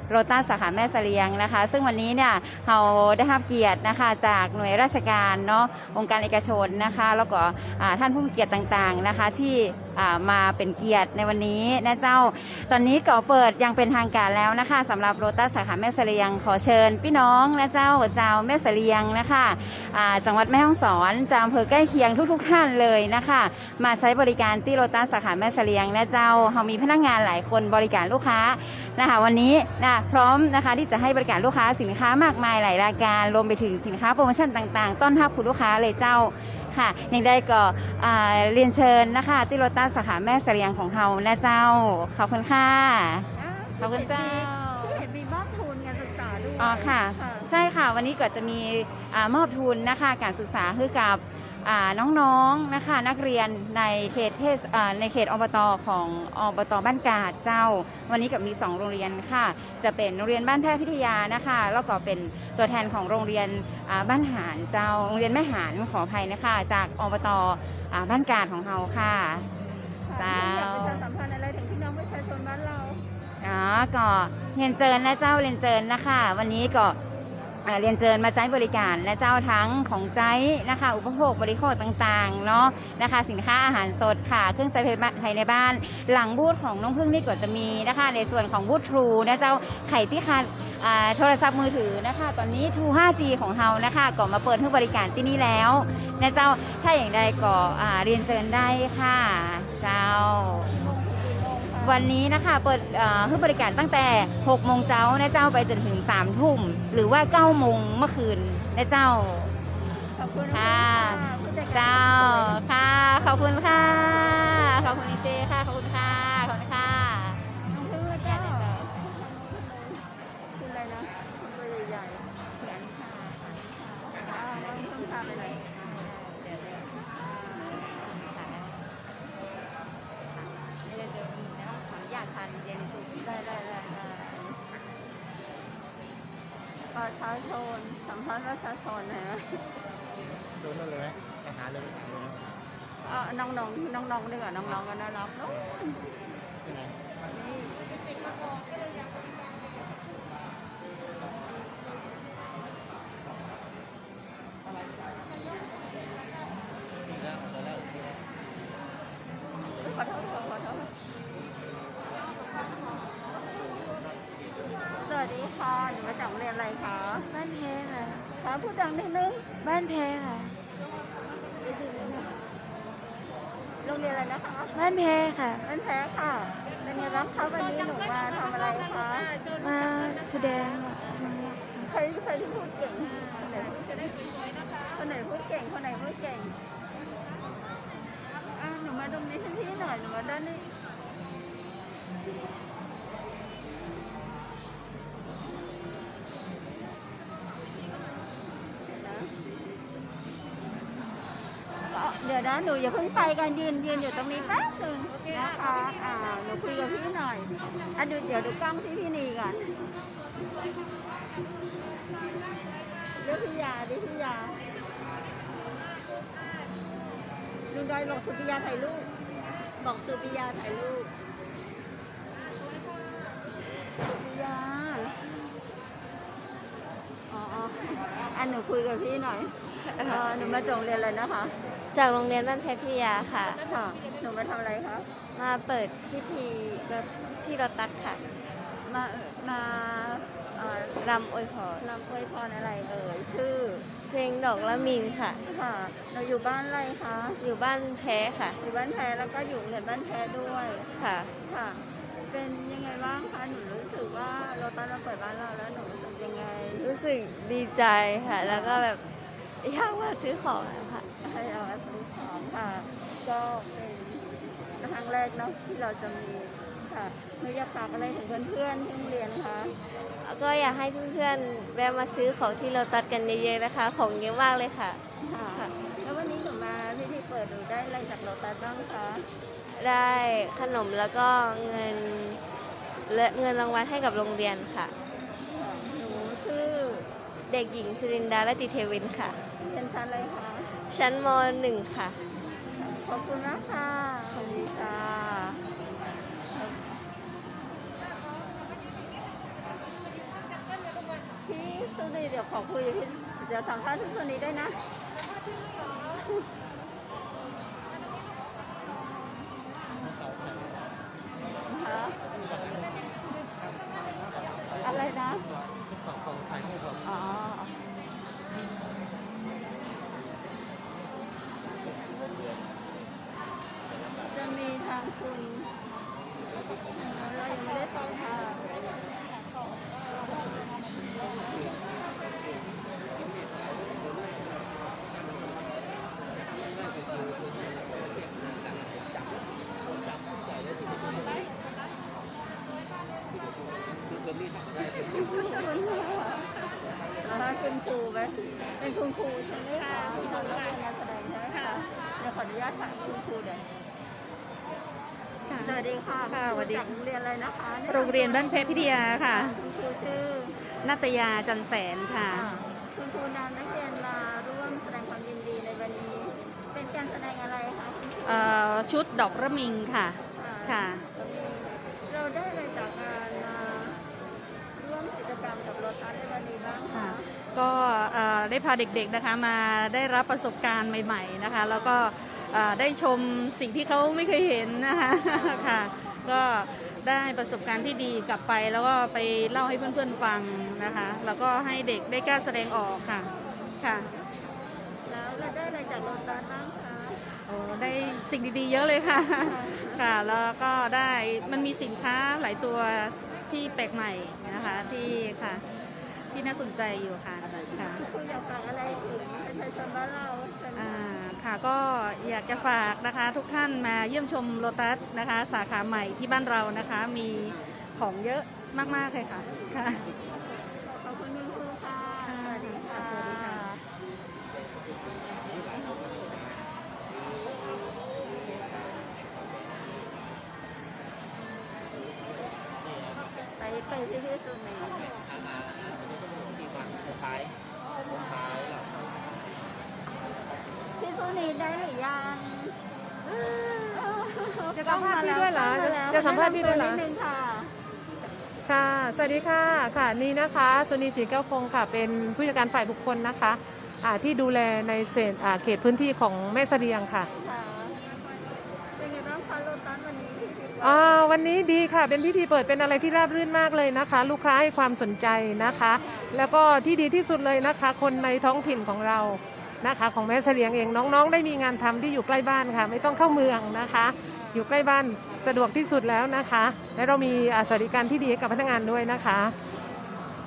โลตัสสาขาแม่เสลียงนะคะซึ่งวันนี้เนี่ยเราได้รับเกียรตินะคะจากหน่วยราชการเนาะองค์การเอกชนนะคะแล้วก็ท่านผู้มีเกียรติต่างๆนะคะที่มาเป็นเกียรติในวันนี้นะเจ้าตอนนี้ก็เปิดยังเป็นทางการแล้วนะคะสำหรับโลตัสสาขาแม่เสลียงขอเชิญพี่น้องนะเจ้าแม่เสลียงนะคะจังหวัดแม่ฮ่องส อนจากอำเภอใกล้เคียงทุกท่านเลยนะคะมาใช้บริการที่โลตัสสาขาแม่เสลียงนะเจ้าเรามีพนักงานหลายคนบริการลูกค้านะคะวันนี้นะพร้อมนะคะที่จะให้บริการลูกค้าสินค้ามากมายหลายรายการรวมไปถึงสินค้าโปรโมชั่นต่างๆต้อนรับคุณลูกค้าเลยเจ้าค่ะอย่างใดก็เรียนเชิญนะคะที่โลตัสสาขาแม่เสลียงของเรานะเจ้าขอบคุณค่ะขอบคุณเจ้า เห็นมีมอบทุนการศึกษาด้วย อ๋อค่ะใช่ค่ะวันนี้ก็จะมีมอบทุนนะคะการศึกษาให้กับน้องๆนะคะนักเรียนในเขตในเขตอบตของอบตบ้านกาดเจ้าวันนี้กับมี2โรงเรียนค่ะจะเป็นโรงเรียนบ้านแพทย์พิทยานะคะแล้วก็เป็นตัวแทนของโรงเรียนบ้านหานเจ้าโรงเรียนแม่หานขออภัยนะคะจากอบตบ้านกาดของเราค่ะเจ้า อยากประชาสัมพันธ์อะไรถึงพี่น้องประชาชนบ้านเรา ก็เรียนเชิญนะเจ้าเรียนเชิญนะคะวันนี้ก็เรียนเชิญมาใช้บริการและเจ้าทั้งของใช้นะคะอุปโภคบริโภคต่างๆเนาะนะคะสินค้าอาหารสดค่ะเครื่องใช้ภายในบ้านหลังบูธของน้องพึ่งนี่ก็จะมีนะคะในส่วนของบูธ True นะเจ้าไข่ที่ขาดโทรศัพท์มือถือนะคะตอนนี้ True 5G ของเรานะคะก็มาเปิดให้บริการที่นี่แล้วนะเจ้าถ้าอย่างใดก็เรียนเชิญได้ค่ะเจ้าวันนี้นะคะเปิดให้บริการตั้งแต่6 โมงเช้านะเจ้าไปจนถึง3 ทุ่มหรือว่า9 โมงเมื่อคืนนะเจ้า ขอบคุณ ค่ะ ผู้จัดการ เจ้าค่ะขอบคุณค่ะขอบคุณเจค่ะขอบคุณค่ะขอบคุณค่ะ น้องพึ่งแล้วก็คุณอะไรนะคุณตัวใหญ่ๆคุณอนิชาน้องพึ่งพาไปไหน อยากทานเย็นสุด ได้ประชาชนสัมพันธ์ประชาชนนะ โดนนั่นเลยไหมไปหาเลย น้องดีกว่าน้องๆก็น่ารักเนาะ ที่ไหน ขอโทษสวัสดีค่ะหนูมาจากโรงเรียนอะไรคะ บ้านเพค่ะ คะพูดดังนิดนึง บ้านเพค่ะ โรงเรียนอะไรนะคะ บ้านเพค่ะ เป็นแพ้ค่ะเป็นไงบ้างคะวันนี้หนูมาทำอะไรคะ มาแสดง ใครที่พูดเก่งคนไหนพูดเก่งคนไหนพูดเก่งหนูมาตรงนี้ที่หน่อยหนูมาด้านนี้เดี๋ยวนะหนูอย่าเพิ่งไปกันยืนอยู่ตรงนี้แป๊บนึงนะคะหนูคุยกับพี่หน่อยเดี๋ยวดูกล้องที่พี่นีก่อนเรียกพี่ยาลุงดอยบอกสุปิยาถ่ายรูปสุปิยาหนูคุยกับพี่หน่อยหนูมาจากโรงเรียนอะไรนะคะ จากโรงเรียนบ้านเพพิทยาค่ะ ค่ะหนูมาทำอะไรคะ มาเปิดพิธีแบบที่เราตักค่ะ มาลำอวยพร รำอวยพรอะไรเอ่ยชื่อ เพลงดอกละมินค่ะ ค่ะเราอยู่บ้านอะไรคะ อยู่บ้านแพ้ค่ะ อยู่บ้านแพแล้วก็อยู่โรงเรียนบ้านแพด้วย ค่ะ ค่ะ เป็นยังไงบ้างคะหนูรู้สึกว่าเราตอนเราเปิดบ้านเราแล้วหนูรู้สึกยังไง รู้สึกดีใจค่ะ แล้วก็แบบอยากมาซื้อของค่ะ ให้เรามาซื้อของค่ะ ก็เป็นครั้งแรกเนาะที่เราจะมีค่ะหนูอยากฝากอะไรถึงเพื่อนๆที่โรงเรียนคะ ก็อยากให้เพื่อนๆแวะมาซื้อของที่เราตัดกันเยอะๆนะคะ ของเยอะมากเลยค่ะ ค่ะแล้ววันนี้หนูมาพิธีเปิดหนูได้อะไรจากโลตัสบ้างคะ ได้ขนมแล้วก็เงินรางวัลให้กับโรงเรียนค่ะ หนูชื่อ เด็กหญิงชลินดาและติเทวินค่ะ เรียนชั้นอะไรคะ ชั้นม .1 ค่ะ ขอบคุณมากค่ะสวัสดีค่ะพี่สุนีเดี๋ยวขอคุยกับพี่เดี๋ยวสัมภาษณ์พี่สุนีได้นะอะไรนะอ๋อ คุณครูไหมเป็นคุณครูใช่ไหมคะคุณครูแล้วเป็นนักแสดงใช่ไหมคะเดี๋ยวขออนุญาตถามคุณครูเดี๋ยวสวัสดีค่ะ ค่ะสวัสดี จากโรงเรียนอะไรนะคะ โรงเรียนบ้านเพชรพิทยาค่ะ คุณครูชื่อ นัตยาจันแสนค่ะ คุณครูนำนักเรียนมาร่วมแสดงความยินดีในวันนี้ เป็นการแสดงอะไรคะคุณครู ชุดดอกระมิงค่ะ ค่ะ เราได้อะไรจากการมาร่วมกิจกรรมกับโลตัสในวันนี้บ้างคะ ก็ได้พาเด็กๆนะคะมาได้รับประสบการณ์ใหม่ๆนะคะ แล้วก็ได้ชมสิ่งที่เขาไม่เคยเห็นนะคะ ค่ะ ก็ได้ประสบการณ์ที่ดีกลับไปแล้วก็ไปเล่าให้เพื่อนๆฟังนะคะ แล้วก็ให้เด็กได้กล้าแสดงออกค่ะ ค่ะ แล้วเราได้อะไรจากโลตัสบ้างคะ ได้สิ่งดีๆเยอะเลยค่ะ ค่ะ แล้วก็ได้มันมีสินค้าหลายตัวที่แปลกใหม่นะคะที่ค่ะที่น่าสนใจอยู่ค่ะค่ะ คุณอยากฝากอะไรถึงประชาชนบ้านเราเชิญค่ะ ค่ะก็อยากจะฝากนะคะทุกท่านมาเยี่ยมชมโลตัสนะคะสาขาใหม่ที่บ้านเรานะคะมีของเยอะมากๆเลยค่ะค่ะ ขอบคุณคุณครูค่ะสวัสดีค่ะ สวัสดีค่ะ ไปที่ที่สุดไหนพี่สุนีได้หรือยัง จะสัมภาษณ์พี่ด้วยเหรอจะสัมภาษณ์พี่ด้วยเหรอ นิดนึงค่ะ ค่ะ สวัสดีค่ะ ค่ะ นี่นะคะสุนีศรีแก้วคงค่ะ เป็นผู้จัดการฝ่ายบุคคลนะคะที่ดูแลในเขตพื้นที่ของแม่เสลียงค่ะ ค่ะ เป็นไงบ้างคะโลตัสวันนี้ วันนี้ดีค่ะ เป็นพิธีเปิดเป็นอะไรที่ราบรื่นมากเลยนะคะ ลูกค้าให้ความสนใจนะคะ แล้วก็ที่ดีที่สุดเลยนะคะ คนในท้องถิ่นของเรานะคะของแม่เสลียงเองน้องๆได้มีงานทำที่อยู่ใกล้บ้านค่ะ ไม่ต้องเข้าเมืองนะคะ อยู่ใกล้บ้านสะดวกที่สุดแล้วนะคะ และเรามีสวัสดิการที่ดีให้กับพนักงานด้วยนะคะ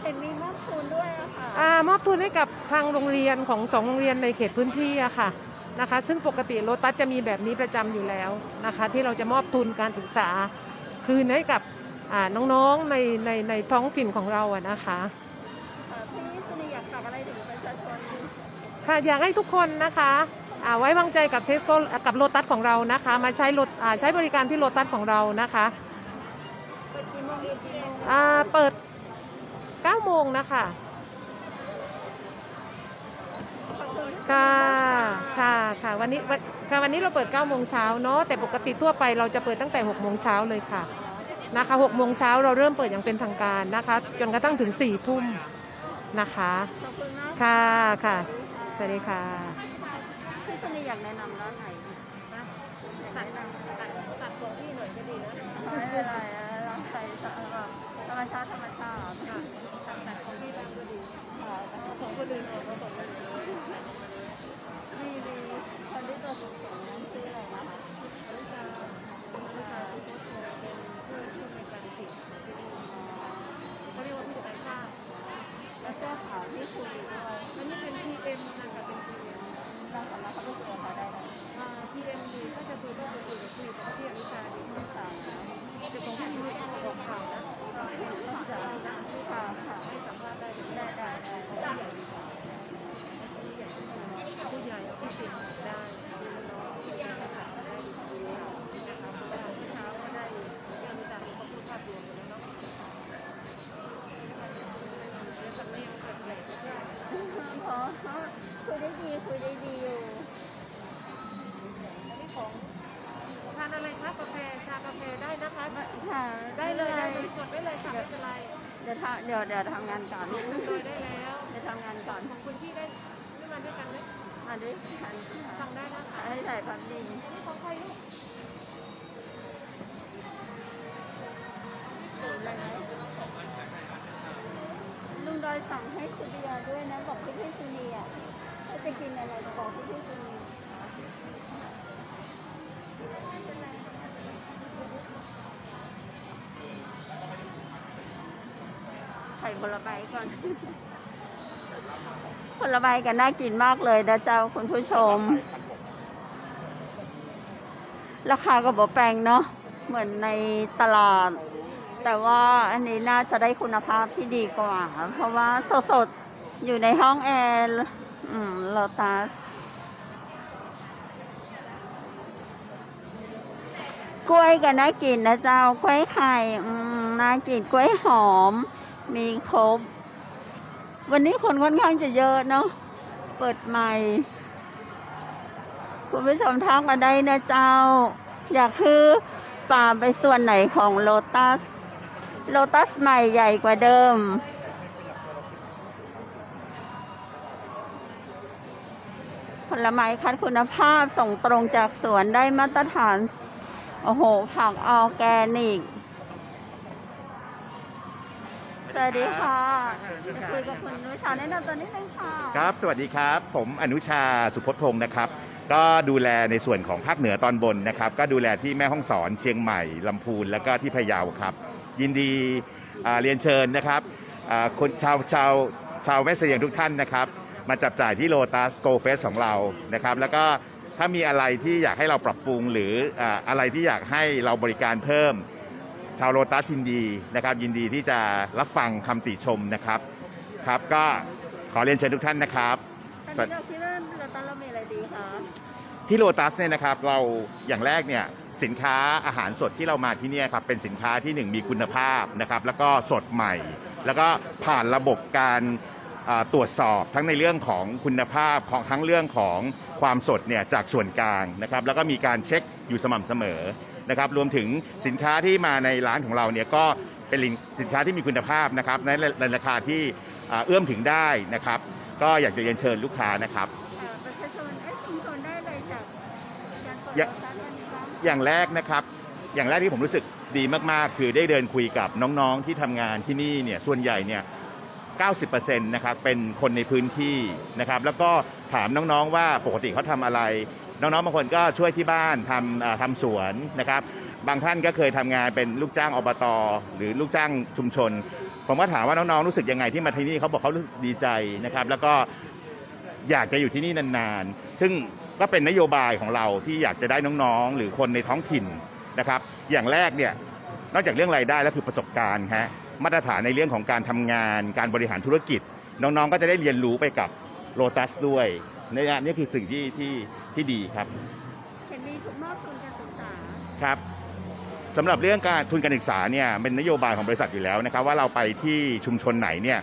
เห็นมีมอบทุนด้วยอะค่ะ มอบทุนให้กับทางโรงเรียนของ2โรงเรียนในเขตพื้นที่อะค่ะนะคะ ซึ่งปกติโลตัสจะมีแบบนี้ประจำอยู่แล้วนะคะ ที่เราจะมอบทุนการศึกษาคืนให้กับน้องๆในท้องถิ่นของเราอะนะคะ พี่สุนีอยากฝากอะไรถึงประชาชน ค่ะอยากให้ทุกคนนะคะไว้วางใจกับเทสโก้กับโลตัสของเรานะคะ มาใช้บริการที่โลตัสของเรานะคะ เปิดกี่โมงกี่โมง เปิด9 โมงนะคะค่ะค่ะวันนี้เราเปิด9 โมงเช้าเนาะแต่ปกติทั่วไปเราจะเปิดตั้งแต่6 โมงเช้าเลยค่ะนะคะ6 โมงเช้าเราเริ่มเปิดอย่างเป็นทางการนะคะจนกระทั่งถึง4 ทุ่มนะคะ ขอบคุณมาก ค่ะค่ะสวัสดีค่ะ พี่สุนีอยากแนะนำร้านไหนตัดของพี่หน่อยก็ดีนะไม่เป็นไรร้านใส่แบบธรรมชาติตัดของพี่บ้างก็ดีของคนอื่นออกมาของคนอื่นดีคนที่ตัวสูงนั้นชื่ออะไรนะคะลิซาสุโขทัยเป็นผู้ในการติดเขาเรียกว่าผู้จัดการชาติและเสื้อขาวที่คุยด้วยมันนี่เป็น PM นะคะเป็น PM เราสามารถเข้าไปคุยกับเขาได้ไหมPM ดีก็จะคุยกับพี่กับพี่อนุชาดีที่สามนะจะตรงที่รู้จักของเขานะค่ะไม่สามารถได้ผู้ใหญ่ผู้เก่งได้น้องที่ยังไม่ได้นะคะเพราะว่าเช้าก็ได้เรื่องจากข้อมูลภาพรวมแล้วเนาะคุยได้ดีอยู่อันนี้ของทานอะไรคะกาแฟชากาแฟได้นะคะค่ะได้เลยจดได้เลยค่ะไม่เป็นไรเดี๋ยวทำงานก่อนได้แล้วเดี๋ยวทำงานก่อนของคุณพี่ได้มาด้วยกันไหมมาด้วยกันฟังได้นะคะให้ถ่ายความดีของใครลูกลุงดอยสั่งให้สุริยาด้วยนะบอกพี่สุนีอ่ะถ้าจะกินอะไรบอกพี่สุนีไข่ผลไม้ก่อน ผลไม้กันน่ากินมากเลยนะเจ้าคุณผู้ชม ราคาก็บ่แพงเนาะเหมือนในตลาด แต่ว่าอันนี้น่าจะได้คุณภาพที่ดีกว่าเพราะว่าสด อยู่ในห้องแอร์โลตัสกล้วยก็น่ากินนะเจ้ากล้วยไข่น่ากินกล้วยหอมมีครบวันนี้คนค่อนข้างจะเยอะเนาะเปิดใหม่คุณผู้ชมทักมาได้นะเจ้าอยากคือป่าไปส่วนไหนของโลตัสใหม่ใหญ่กว่าเดิมผลไม้คัดคุณภาพส่งตรงจากสวนได้มาตรฐานโอ้โหผักออร์แกนิกสวัสดีค่ะจะคุยกับคุณอนุชาแนะนำตัวนิดนึงค่ะครับสวัสดีครับผมอนุชาสุพจน์พงศ์นะครับก็ดูแลในส่วนของภาคเหนือตอนบนนะครับก็ดูแลที่แม่ฮ่องสอนเชียงใหม่ลำพูนแล้วก็ที่พะเยาครับยินดีเรียนเชิญนะครับคนชาวแม่เสลียงทุกท่านนะครับมาจับจ่ายที่โลตัสโกเฟสของเรานะครับแล้วก็ถ้ามีอะไรที่อยากให้เราปรับปรุงหรืออะไรที่อยากให้เราบริการเพิ่มชาวโลตัสยินดีนะครับยินดีที่จะรับฟังคำติชมนะครับครับก็ขอเรียนเชิญทุกท่านนะครับตอนนี้เราคิดว่าโลตัสเรามีอะไรดีคะที่โลตัสเนี่ยนะครับเราอย่างแรกเนี่ยสินค้าอาหารสดที่เรามาที่นี่ครับเป็นสินค้าที่1มีคุณภาพนะครับแล้วก็สดใหม่แล้วก็ผ่านระบบการตรวจสอบทั้งในเรื่องของคุณภาพของทั้งเรื่องของความสดเนี่ยจากส่วนกลางนะครับแล้วก็มีการเช็คอยู่สม่ำเสมอนะครับรวมถึงสินค้าที่มาในร้านของเราเนี่ยก็เป็นสินค้าที่มีคุณภาพนะครับในราคาที่เอื้อมถึงได้นะครับก็อยากจะเรียนเชิญลูกค้านะครับประชาชนชุมชนได้เลยจากการเปิดโลตัสวันนี้คะอย่างแรกนะครับอย่างแรกที่ผมรู้สึกดีมากๆคือได้เดินคุยกับน้องๆที่ทำงานที่นี่เนี่ยส่วนใหญ่เนี่ย90% นะครับเป็นคนในพื้นที่นะครับแล้วก็ถามน้องๆว่าปกติเขาทำอะไรน้องๆบางคนก็ช่วยที่บ้านทำสวนนะครับบางท่านก็เคยทำงานเป็นลูกจ้างอบต.หรือลูกจ้างชุมชนผมก็ถามว่าน้องๆรู้สึกยังไงที่มาที่นี่เขาบอกเขาดีใจนะครับแล้วก็อยากจะอยู่ที่นี่นานๆซึ่งก็เป็นนโยบายของเราที่อยากจะได้น้องๆหรือคนในท้องถิ่นนะครับอย่างแรกเนี่ยนอกจากเรื่องรายได้แล้วคือประสบการณ์ฮะมาตรฐานในเรื่องของการทำงานการบริหารธุรกิจน้องๆก็จะได้เรียนรู้ไปกับโลตัสด้วยนี่คือสิ่งที่ดีครับเห็นมีทุนมอบทุนการศึกษาครับสำหรับเรื่องการทุนการศึกษาเนี่ยเป็นนโยบายของบริษัทอยู่แล้วนะครับว่าเราไปที่ชุมชนไหนเนี่ย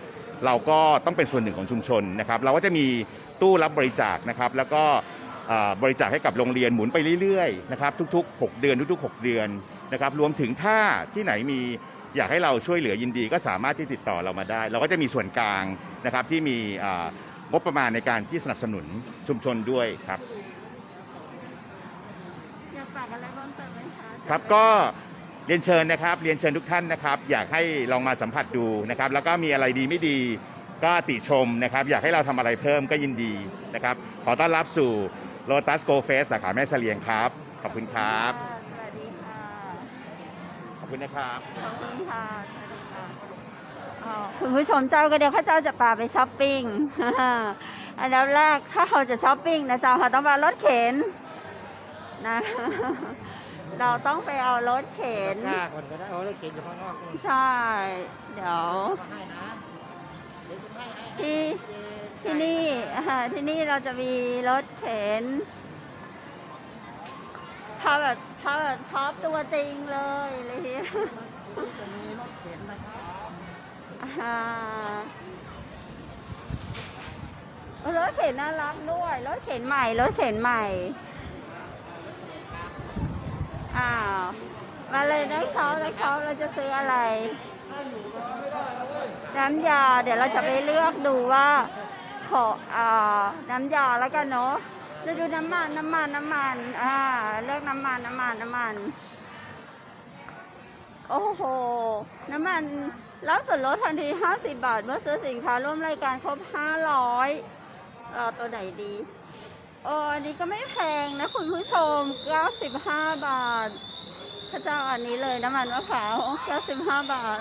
เราก็ต้องเป็นส่วนหนึ่งของชุมชนนะครับเราก็จะมีตู้รับบริจาคนะครับแล้วก็บริจาคให้กับโรงเรียนหมุนไปเรื่อยๆนะครับทุกๆ6เดือนทุกๆ6เดือนนะครับรวมถึงถ้าที่ไหนมีอยากให้เราช่วยเหลือยินดีก็สามารถที่ติดต่อเรามาได้เราก็จะมีส่วนกลางนะครับที่มีงบประมาณในการที่สนับสนุนชุมชนด้วยครับอยากฝากอะไรเพิ่มเติมไหมคะครับก็เรียนเชิญนะครับเรียนเชิญทุกท่านนะครับอยากให้ลองมาสัมผัสดูนะครับแล้วก็มีอะไรดีไม่ดีก็ติชมนะครับอยากให้เราทำอะไรเพิ่มก็ยินดีนะครับขอต้อนรับสู่ Lotus Go Fest สาขาแม่เสลียงครับขอบคุณครับสวัสดีค่ะขอบคุณนะครับขอบคุณค่ะสวัสดีค่ะคุณผู้ชมเจ้าก็เดี๋ยวข้าเจ้าจะพาไปช้อปปิ้งอันดับแรกถ้าเราจะช้อปปิ้งนะเจ้าเราต้องมารถเข็นนะเราต้องไปเอารถเข็นคนก็ได้เอารถเข็นอยู่ข้างนอกใช่เดี๋ยวที่นี่เราจะมีรถเข็นถ้าแบบช็อปตัวจริงเลยอะไรอย่างเงี้ยจะมีรถเข็นนะครับรถเข็นน่ารักด้วยรถเข็นใหม่มาเลยนักช็อปเราจะซื้ออะไรน้ำยาเดี๋ยวเราจะไปเลือกดูว่าขอน้ำยาแล้วกันเนาะเราดูน้ำมันเลือกน้ำมันโอ้โหน้ำมันรับส่วนลดทันที50 บาทเมื่อซื้อสินค้าร่วมรายการครบ500ตัวไหนดีอันนี้ก็ไม่แพงนะคุณผู้ชม95 บาทข้าเจ้าอันนี้เลยน้ำมันมะพร้าว95 บาท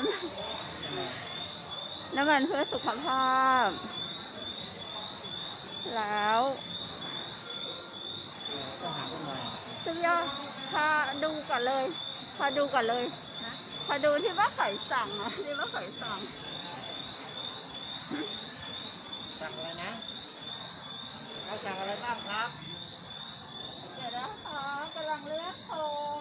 น้ำมันเพื่อสุขภาพแล้วสุดยอดพาดูก่อนเลยพาดูที่ว่าไข่สั่งที่ว่าไข่สั่ง เขาสั่งอะไรบ้างครับ เดี๋ยวนะคะกำลังเลือกชม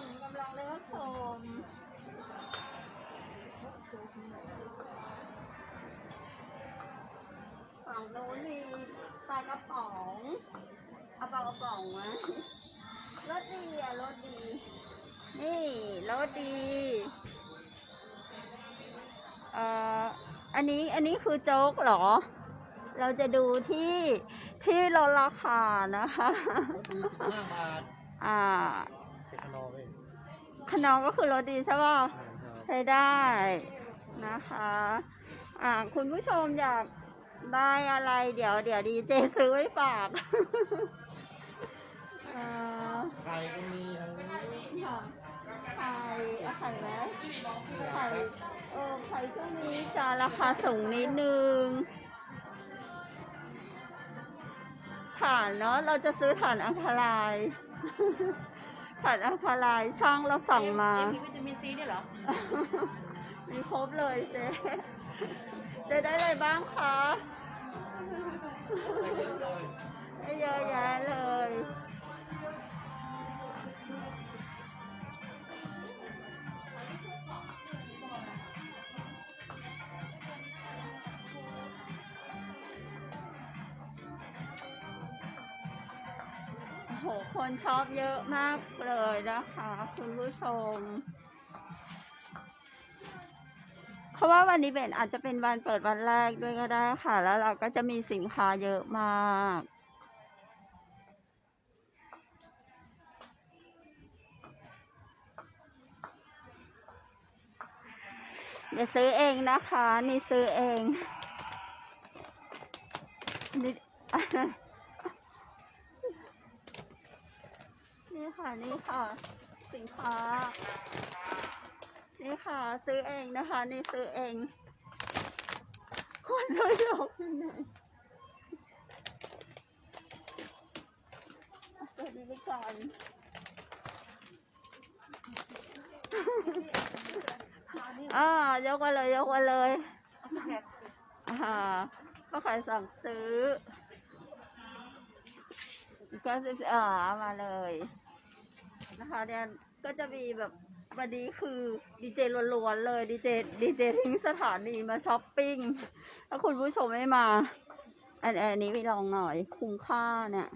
ฝั่งโน้นมีปลากระป๋องเอาปลากระป๋องไหมรสดีอ่ะรสดี นี่รสดีอันนี้คือโจ๊กเหรอ เราจะดูที่ลดราคานะคะ 5 บาทเป็นขนมเอง ขนมก็คือรสดีใช่ป่ะใช้ได้นะคะคุณผู้ชมอยากได้อะไรเดี๋ยวดีเจซื้อไว้ฝาก ไข่ก็มีทั้งนี้ ไข่ไหมไข่ช่วงนี้จะราคาสูงนิดนึงถ่านเนาะเราจะซื้อถ่านอังคาราย ถ่านอังคารายช่างเราสั่งมา มีวิตามินซีด้วยเหรอ มีครบเลยเจ๊ได้อะไรบ้างคะได้เยอะแยะเลยโหคนชอบเยอะมากเลยนะคะคุณผู้ชม เพราะว่าวันนี้อาจจะเป็นวันเปิดวันแรกด้วยก็ได้ค่ะ แล้วเราก็จะมีสินค้าเยอะมากเดี๋ยวซื้อเองนะคะนี่ซื้อเองนี่นี่ค่ะสินค้านี่ค่ะซื้อเองนะคะนี่ซื้อเองคนช่วยยกยังไงเปิดนี้ไปก่อนยกมาเลยก็ขายสั่งซื้อก็มาเลยนะคะเนี่ยก็จะมีแบบวันนี้คือดีเจล้วนๆเลยดีเจทิ้งสถานีมาช้อปปิ้งถ้าคุณผู้ชมไม่มาอันนี้ไปลองหน่อยคุ้มค่าเนี่ย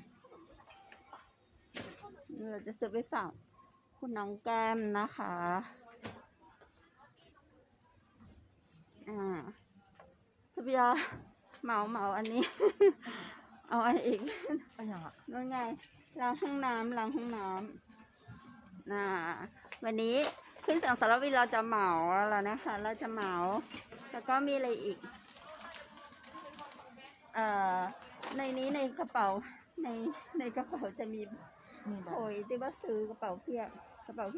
เราจะซื้อไปฝากคุณน้องแก้มนะคะสุภยาเหมาอันนี้ เอาอันอีกนู่นไงล้างห้องน้ำวันนี้ขึ้นสังสารวินเราจะเหมาแล้วนะคะเราจะเหมาแล้วก็มีอะไรอีกในนี้ในกระเป๋าในกระเป๋าจะมีโอยที่ว่าซื้อกระเป๋าพี่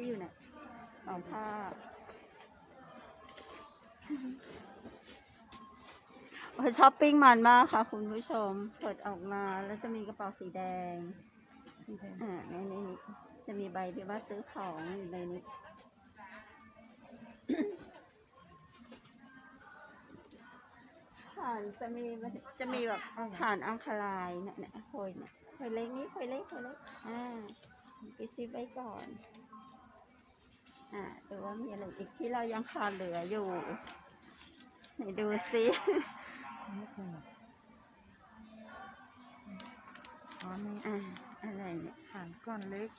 อยู่เนี่ยกระเป๋าผ้าช้อปปิ้งมันมากค่ะคุณผู้ชมเปิดออกมาแล้วจะมีกระเป๋าสีแดงในนี้จะมีใบที่ว่าซื้อของอยู่ในนี้ ถ่านจะมีแบบถ่านอังคารายเนี่ยโอยเล็กนี่โอยเล็กไปซื้อไว้ก่อนดูว่ามีอะไรอีกที่เรายังขาดเหลืออยู่ไหนดูซิอะไรเนี่ยถ่านก้อนเล็ก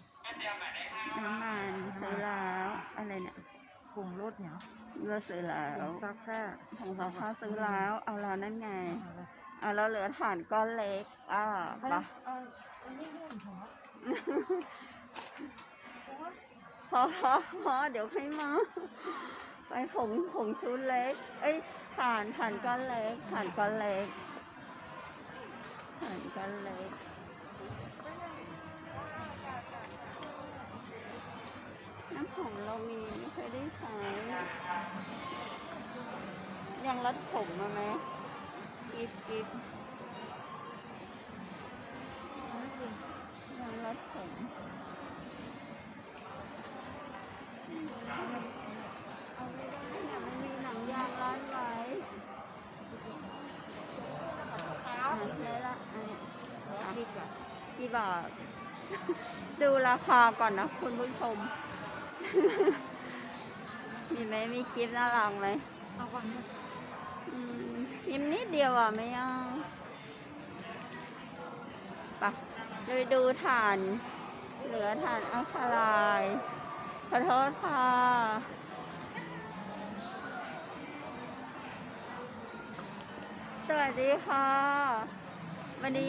น้ำมันซื้อแล้วอะไรเนี่ยผงรสเนี่ยเราซื้อแล้วผงซักผ้าซื้อแล้วเอาแล้วนั่นไงเราเหลือถ่านก้อนเล็กปะพอเดี๋ยวให้มาไปผงชุดเล็กถ่านก้อนเล็กน้ำหอมเรามีไม่เคยได้ใช้ยังรัดผมมาไหมกิฟยังรัดผมเอาไม่ได้เนี่ยมันมีหนังยางรัดไว้เลยละอันนี้ บาท ดูราคาก่อนนะคุณผู้ชม มีไหมมีคลิปน่ารักไหม เอาก่อนนะ พิมพ์นิดเดียวอ่ะไม่เอาปะเลยดูฐาน เหลือฐานอัลคาไลน์ขอโทษค่ะ สวัสดีค่ะ วันนี้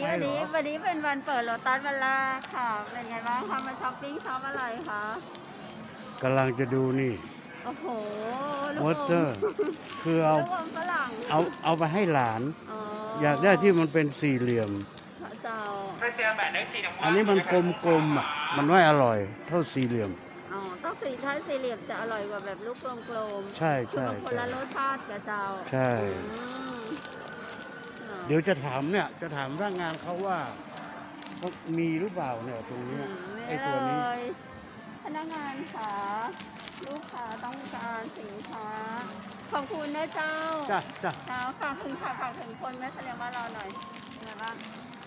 เป็นวันเปิดโลตัสวันแรกค่ะ เป็นไงบ้างคะมาช้อปปิ้งช็อปอะไรคะ กำลังจะดูนี่ โอ้โห วอเตอร์ คือเอา ลูกอมฝรั่ง เอาไปให้หลาน อ๋อ อยากได้ที่มันเป็นสี่เหลี่ยม เจ้า อันนี้มันกลมๆอ่ะ มันไม่อร่อย เท่าสี่เหลี่ยม อ๋อต้องถ้าสี่เหลี่ยมจะอร่อยกว่าแบบลูกกลมๆ ใช่ คือมันคนละรสชาติกับเจ้า ใช่ อืมอ๋อ เดี๋ยวจะถามเนี่ย จะถามพนักงานเขาว่าเขามีหรือเปล่าเนี่ยตรงเนี้ยไอ้ตัวนี้ เลยพนักงานค่ะลูกค้าต้องการสินค้า ขอบคุณนะเจ้า จ้ะจ้ะ เจ้าฝากถึงคนแม่แสดงว่าเราหน่อยเป็นไงบ้าง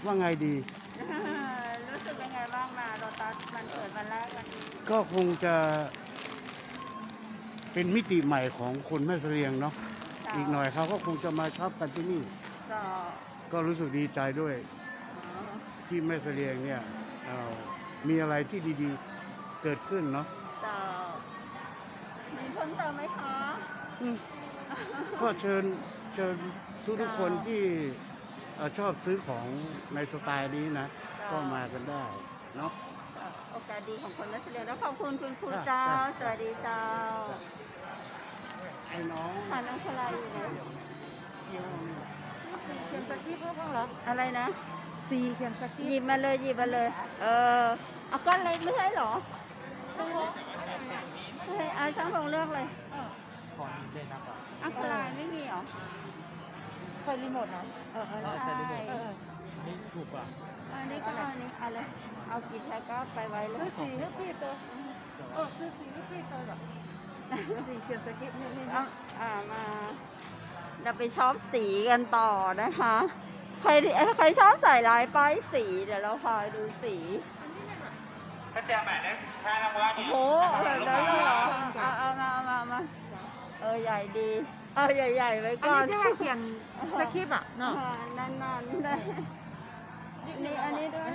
ว่าไงดี รู้สึกเป็นไงบ้างมาโรตัสมันเปิดวันแรกวันนี้ ก็คงจะเป็นมิติใหม่ของคนแม่เสลียงเนาะ เจ้า อีกหน่อยเขาก็คงจะมาช็อปกันที่นี่ เจ้า ก็รู้สึกดีใจด้วย อ๋อ ที่แม่เสลียงเนี่ยมีอะไรที่ดีๆเกิดขึ้นเนาะ เจ้ามีเพิ่มเติมไหมคะ ก็เชิญทุกๆคนที่ชอบซื้อของในสไตล์นี้นะ ก็มากันได้เนาะ โอกาสดีของคนแม่เสลียงแล้วขอบคุณคุณครู จ้ะ เจ้า จ้ะ สวัสดีเจ้า ไอ้น้อง ค่ะน้องพลายอยู่ไหน เขียนสคริปต์เพิ่งเหรอ อะไรนะ สีเขียนสคริป หยิ ต์ บมาเลยเอาก้อนเล็กไม่ใช่เหรอใช่เอาช่างพงเลือกเลยอังคลายไม่มีเหรอ ใส่รีโมทนะ ใช่ นี่ถูกป่ะ อันนี้ก็อันนี้อะไรเอากี่แท็กก็ไปไว้เล ซื้อย สีให้พี่ตัวซื้อสีให้พี่ตัวแบบสีเขียนสคริปต์นี่ มาเราไปชอบสีกันต่อนะคะ ใครชอบใส่ลายป้ายสี เดี๋ยวเราพาไปดูสีโอ้โหแบบนั้นเลยเหรอเอามาใหญ่ดีใหญ่ๆไว้ อัน ก่อน นี้ที่ให้เขียนสคริปต์อ่ะเนาะ นานๆได้นี่อันนี้ด้วย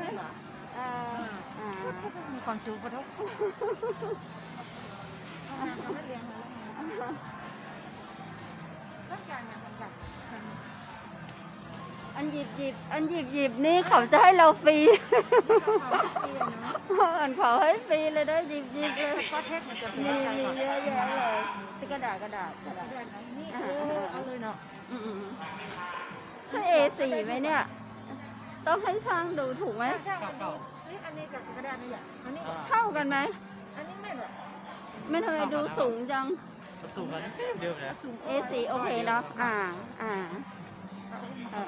มีความสูงกระทบต้องการอย่างไร อันหยิบนี่เขาจะให้เราฟรีอันเขาให้ฟรีเลยได้หยิบเลย ก็เทคมันจะ มีเยอะแยะเลยที่กระดาษนี่เอาเลยเนาะ ใช่ A4 ไหมเนี่ย ต้องให้ช่างดูถูกไหม นี่อันนี้กับกระดาษนี่อ่ะอันนี้ เท่ากันไหม อันนี้ไม่หรอก ไม่ทำไมดูสูงจัง สูงกันเดิมนะ A4 โอเคเนาะ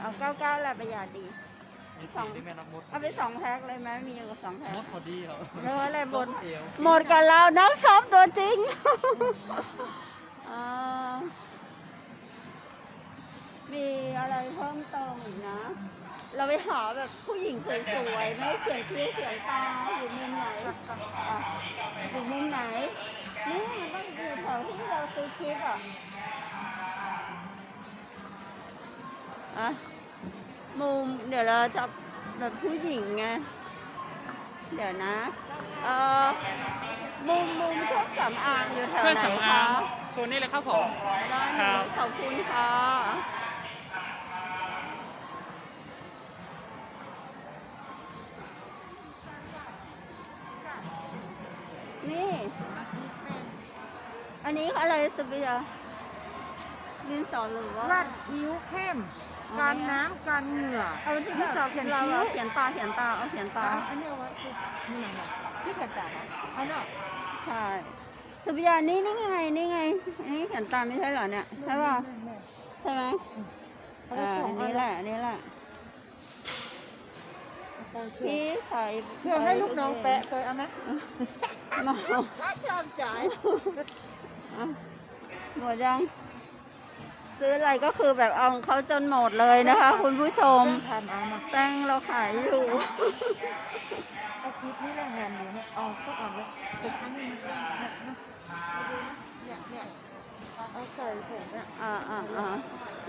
เอา99แหละประหยัดดี มีสีที่แม่นักมด เอาไป2แพ็คเลยไหมมีอยู่กับ2แพ็ค มดพอดีครับ เนื้ออะไรหมด เอว หมดกับเรานักช็อปตัวจริง มีอะไรเพิ่มเติมอีกนะ เราไปหาแบบผู้หญิงสวยๆไม่เขียนคิ้วเขียนตาอยู่มุมไหนอยู่มุมไหน นี่มันต้องอยู่แถวที่เราซื้อคลิปมุมเดี๋ยวเราจะแบบผู้หญิงไง เดี๋ยวนะ มุมเครื่องสำอางอยู่แถวไหนคะ ตัวนี้เลยครับผม ได้เลยขอบคุณค่ะ นี่ อันนี้อะไรสุบิยาดินสอหรือว่า วาดคิ้วเข้มการน้ำการเหงื่อ เอาที่ ดินสอเขียน เรา คิ้ว เขียนตาเอาเขียนตา อันนี้เอาไว้นี่ไหนที่เขียนตาเอาเนาะ ใช่สุบิยานี่ไงอันนี้เขียนตาไม่ใช่เหรอเนี่ยใช่ป่ะใช่ไหมอันนี้แหละพี่ใส่ เพื่อให้ลูกน้องแปะเคยเอาไหม มา ชอบจ่าย หมดยัง ซื้ออะไรก็คือแบบเอาของเขาจนหมดเลยนะคะ คุณผู้ชมแป้งเราขายอยู่ เอาคลิปนี่แหละงานอยู่เนี่ยเอาสักอันเลยเด็กอันนี้เนี่ยเอาใส่ถุงเนี่ย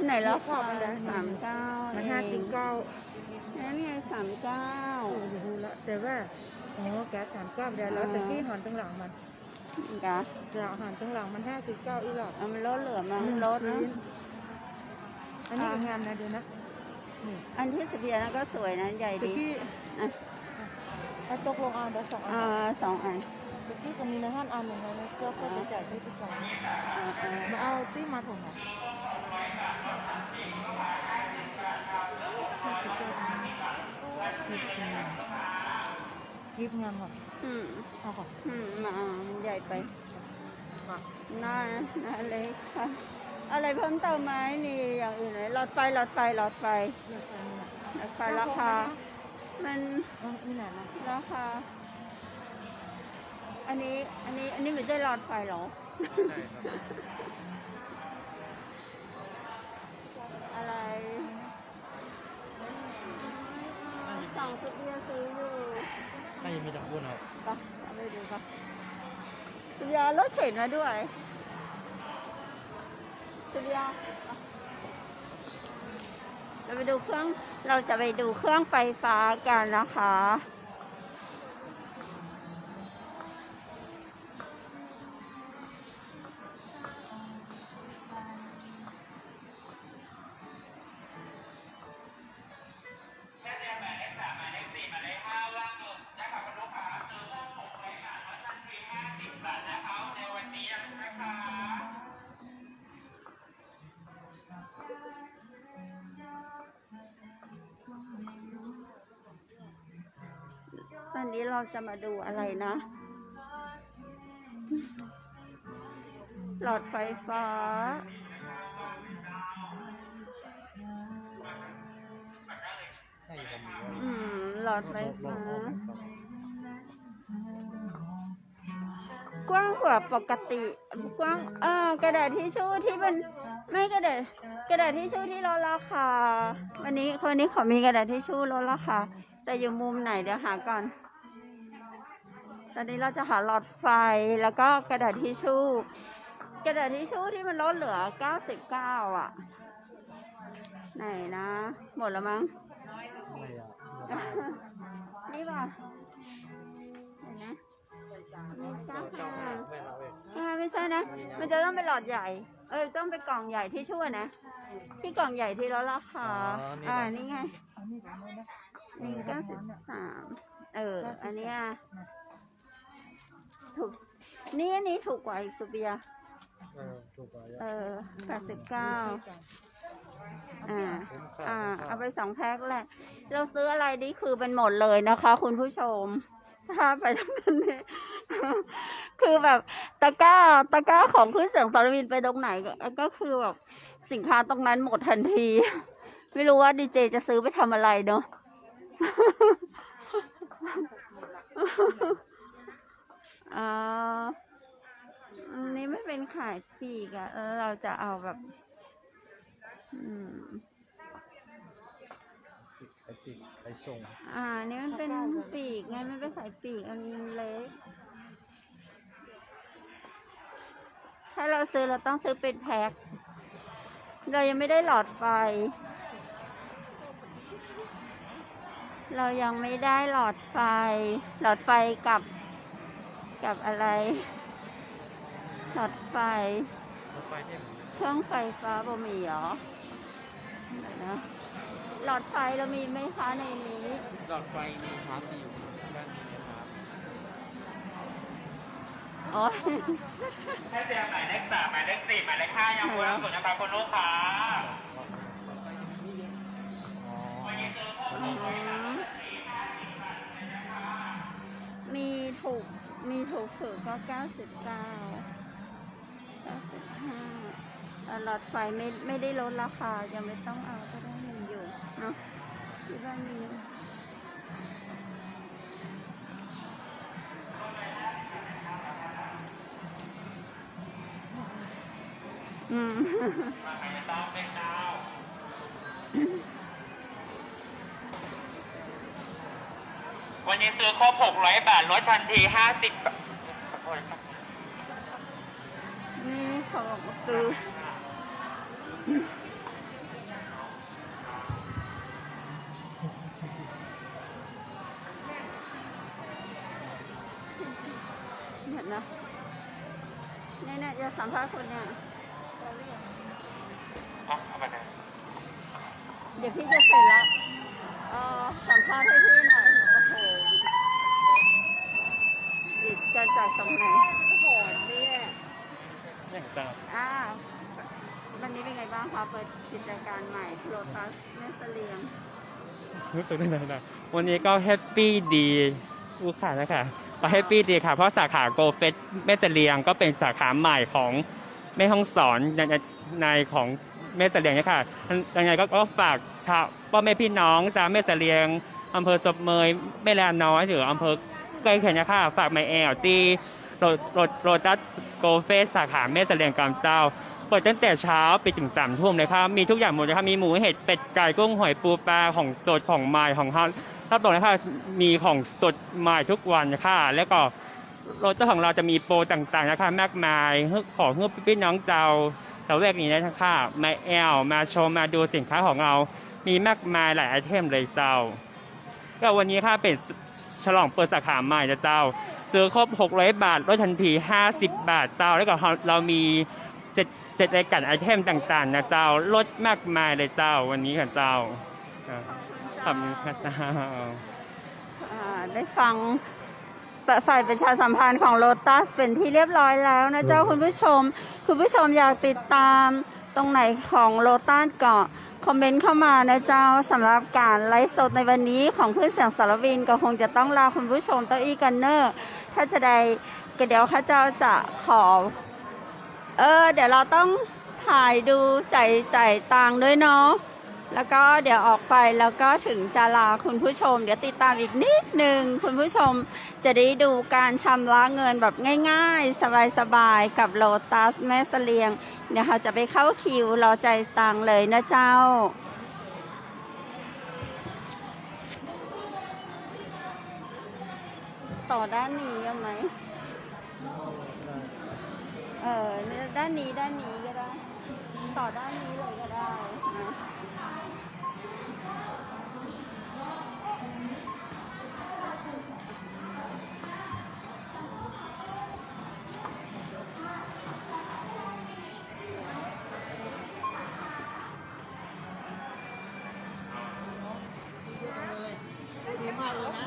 ไหนแล้ว ชอบอะไร 39 มัน59นั่นไง39 โอ้โหละแต่ว่าโอ้แก39เดี๋ยวแล้วแต่ที่หอนตรงหลังมัน กะ เดี๋ยวหอนตรงหลังมัน59อีหรอก มันลดเหลือมาลดนะ อันนี้งามนะเดี๋ยวนะนี่ อันที่สเปียร์นั่นก็สวยนะใหญ่ ตะ ดี กี้ อ่ะ เอาตกลงเอาเดี๋ยว2 อัน 2 อัน ตะกี้ตรงนี้ในห้างอันหนึ่งเลยนะเจ้าก็จะจ่ายที่ที่สองมาเอาตี้มาถุงไหนยิบงานก่อน เอาก่อน มันใหญ่ไปน่าเล็กค่ะ อะไรเพิ่มเติมไหมมีอย่างอื่นไหมหลอดไฟราคา มัน นี่ไหนล่ะ ราคา อันนี้ไม่ใช่หลอดไฟหรอ ใช่ครับ อะไรสั่งสุดเบียร์ซื้ออยู่ น่าจะมีดอกบัวครับ ไปเอาไปดูค่ะสุดยารถเข็นมาด้วยสุดยาเราจะไปดูเครื่องไฟฟ้ากันนะคะ ตอนนี้เราจะมาดูอะไรนะ หลอดไฟฟ้า หลอดไฟฟ้ากว้างกว่าปกติกว้างกระดาษทิชชู่ที่มันไม่กระดาษทิชชู่ที่ลดราคาวันนี้เขามีกระดาษทิชชู่ลดราคาแต่อยู่มุมไหนเดี๋ยวหาก่อนตอนนี้เราจะหาหลอดไฟแล้วก็กระดาษทิชชู่ที่มันลดเหลือ99อ่ะไหนนะหมดแล้วมั้งนี่ป่ะเห็นไหมไม่ใช่นะมันจะต้องเป็นหลอดใหญ่ต้องเป็นกล่องใหญ่ที่ช่วยนะที่กล่องใหญ่ที่ลดราคานี่ไง193อันนี้ถูกอันนี้ถูกกว่าอีกสุเบียถูกกว่า89เอาไป2 แพ็คแหละเราซื้ออะไรนี่คือเป็นหมดเลยนะคะ คุณผู้ชมถ้าไปตรงนั้นเนี่ยคือแบบตะกร้าของขึ้นเสียงสารวินไปตรงไหนก็คือแบบสินค้าตรงนั้นหมดทันที ไม่รู้ว่าดีเจจะซื้อไปทำอะไรเนาะ อันนี้ไม่เป็นขายปลีกอะแล้วเราจะเอาแบบไปส่งนี่มันเป็นปีกไงมันเป็นขายปีกอันเล็กถ้าเราซื้อเราต้องซื้อเป็นแพ็คเรายังไม่ได้หลอดไฟกับอะไรหลอดไฟเครื่องไฟฟ้าบ่มีเหรอนะหลอดไฟเรามีไหมคะในนี้หลอดไฟมีครับอยู่ด้านนี้ครับให้เตรียมหมายเลข 3 หมายเลข 4 หมายเลข 5ยังว่างส่วนนะครับคุณลูกค้ามีถูกสุดก็99 95แต่หลอดไฟไม่ได้ลดราคายังไม่ต้องเอาก็ได้มีอยู่เนาะที่บ้านมี อืม วันนี้ซื้อครบ600 บาทลดทันที 50 บาท นี่เขาบอกว่าซื้อเห็นนะเนี่ยจะสัมภาษณ์คนเนี่ย เอาไปเลย เดี๋ยวพี่จะเสร็จแล้วสัมภาษณ์ให้พี่หน่อย โอ้โหหยิบกันจากตรงไหนโอ้โหเนี่ยวันนี้เป็นไงบ้างคะเปิดกิจการใหม่โลตัสแม่เสลียง รู้สึกได้ไงวันนี้ก็แฮปปี้ดีลูกค้านะคะก็แฮปปี้ดีค่ะเพราะสาขาโกเฟสแม่เสลียงก็เป็นสาขาใหม่ของแม่ฮ่องสอนในของแม่เสลียงเนี่ยค่ะยังไงก็ฝากชาวพ่อแม่พี่น้องชาวแม่เสลียงอำเภอศพเมยแม่ลาน้อยหรืออำเภอใกล้เคียงนะคะฝากไมแอลที่โรตัสโกเฟสสาขาแม่เสลียงกำเจ้าเปิดตั้งแต่เช้าไปถึง3 ทุ่มเลยค่ะมีทุกอย่างหมดเลยค่ะมีหมูเห็ดเป็ดไก่กุ้งหอยปูปลาของสดของใหม่ของเฮาถ้าบอกนะคะมีของสดใหม่ทุกวันค่ะแล้วก็โรตัสของเราจะมีโปรต่างๆนะคะมากมายของเพื่อนพี่น้องเจ้าแต่แรกนี้นะคะมาแอลมาชมมาดูสินค้าของเรามีมากมายหลายไอเทมเลยเจ้าก็วันนี้ค่ะเป็นฉลองเปิดสาขาใหม่นะเจ้าซื้อครบ600 บาทลดทันที50 บาทเจ้าแล้วก็เรามี7รายการไอเทมต่างๆนะเจ้าลดมากมายเลยเจ้าวันนี้ค่ะเจ้าขอบคุณค่ะเจ้าได้ฟังฝ่ายประชาสัมพันธ์ของโลตัสเป็นที่เรียบร้อยแล้วนะเจ้าคุณผู้ชมอยากติดตามตรงไหนของโลตัสก็คอมเมนต์เข้ามานะเจ้าสำหรับการไลฟ์สดในวันนี้ของคลื่นเสียงสารวินก็คงจะต้องลาคุณผู้ชมเต้าอี้กันเนอร์ถ้าจะได้ก็เดี๋ยวข้าเจ้าจะขอเดี๋ยวเราต้องถ่ายดูจ่ายตังค์ด้วยเนาะแล้วก็เดี๋ยวออกไปแล้วก็ถึงจะลาคุณผู้ชมเดี๋ยวติดตามอีกนิดนึงคุณผู้ชมจะได้ดูการชำระเงินแบบง่ายๆสบายๆกับโลตัสแม่เสลียงเดี๋ยวเราจะไปเข้าคิวรอจ่ายตังค์เลยนะเจ้าต่อด้านนี้ยังไหมด้านนี้ก็ได้ต่อด้านนี้เลยก็ได้นะดีมากเลยนะ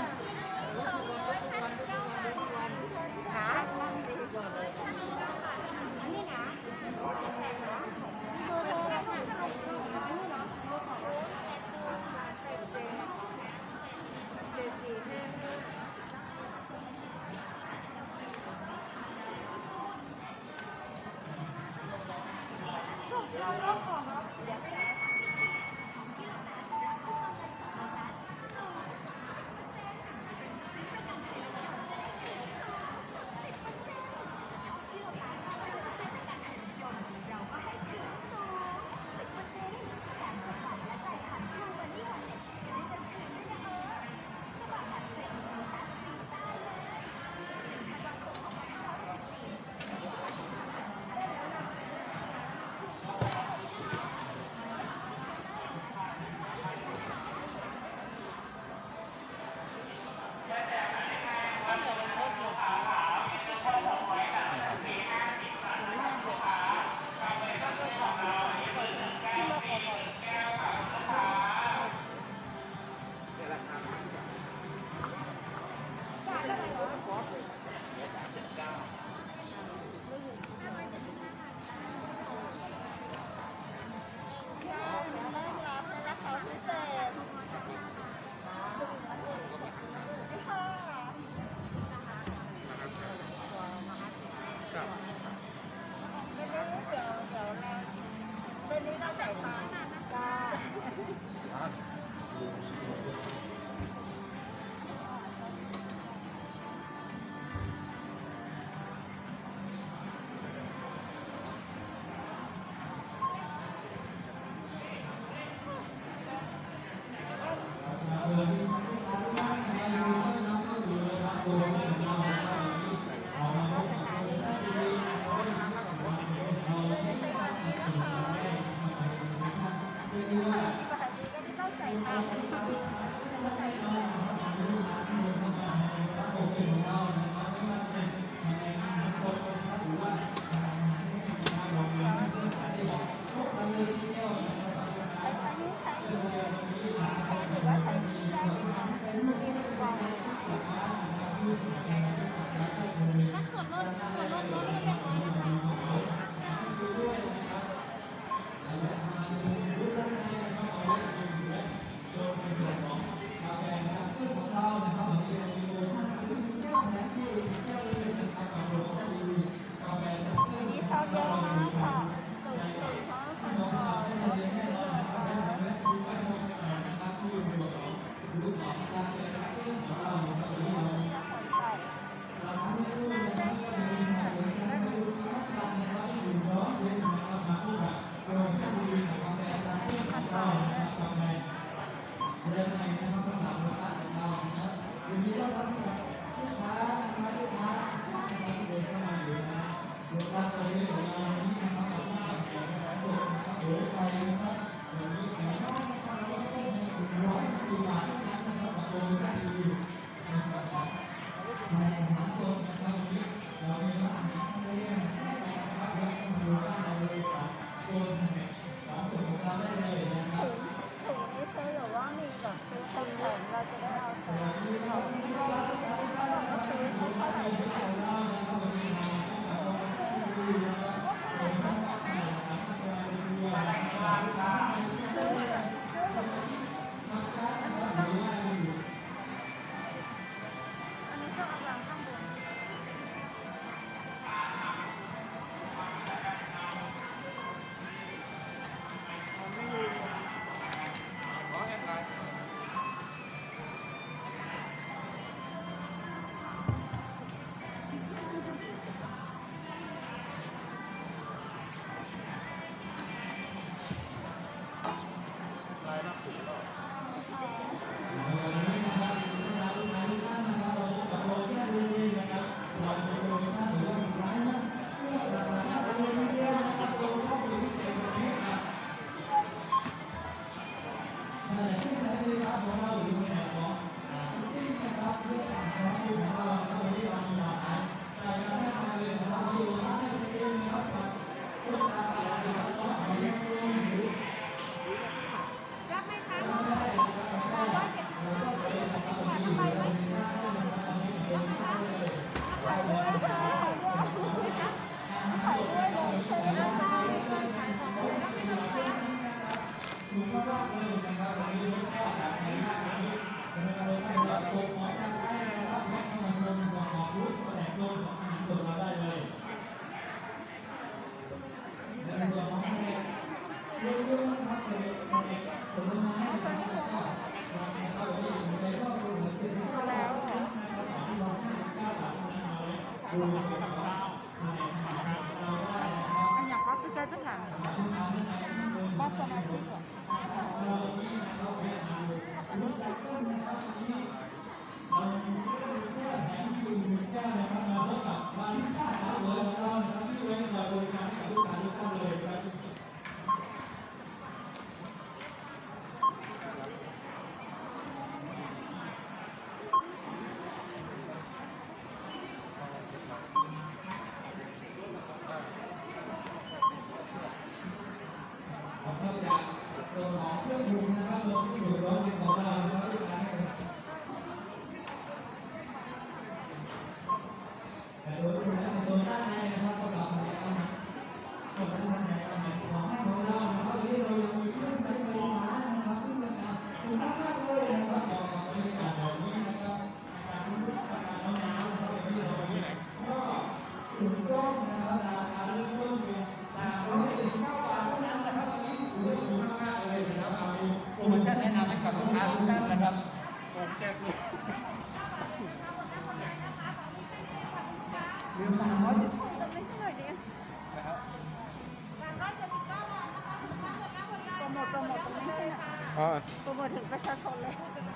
โปรโมทถึงประชาชนเลย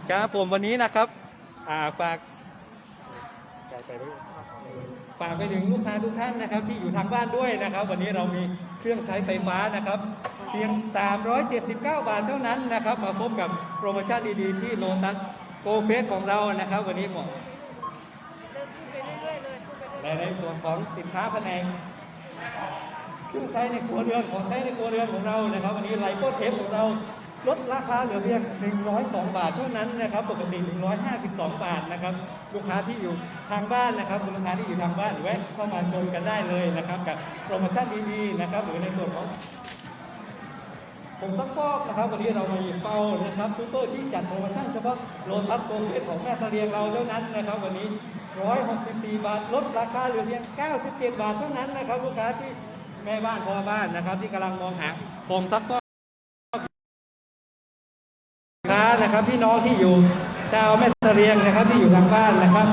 ครับผมวันนี้นะครับฝากไปถึงลูกค้าทุกท่านนะครับที่อยู่ทางบ้านด้วยนะครับวันนี้เรามีเครื่องใช้ไฟฟ้านะครับเพียง379 บาทเท่านั้นนะครับมาพบกับโปรโมชั่นดีๆที่โลตัสโกเฟสของเรานะครับวันนี้เหมาะในส่วนของสินค้าแผนกเครื่องใช้ในครัวเรือนของใช้ในครัวเรือนของเรานะครับวันนี้ไลโก้เทปของเราลดราคาเหลือเพียง102 บาทเท่านั้นนะครับปกติ152 บาทนะครับลูกค้าที่อยู่ทางบ้านนะครับลูกค้าที่อยู่ทางบ้านแวะเข้ามาชมกันได้เลยนะครับกับโปรโมชั่นดีๆนะครับหรือในส่วนของผมซักฟอกนะครับวันนี้เรามีเป้านะครับซูเปอร์ที่จัดโปรโมชั่นเฉพาะโลตัสโกเฟสของแม่เสลียงเราเท่านั้นนะครับวันนี้164 บาทลดราคาเหลือเพียง97 บาทเท่านั้นนะครับลูกค้าที่แม่บ้านพ่อบ้านนะครับที่กำลังมองหาผมซักฟอกนะครับพี่น้องที่อยู่ชาวแม่เสลียงนะครับที่อยู่ทางบ้านนะครับ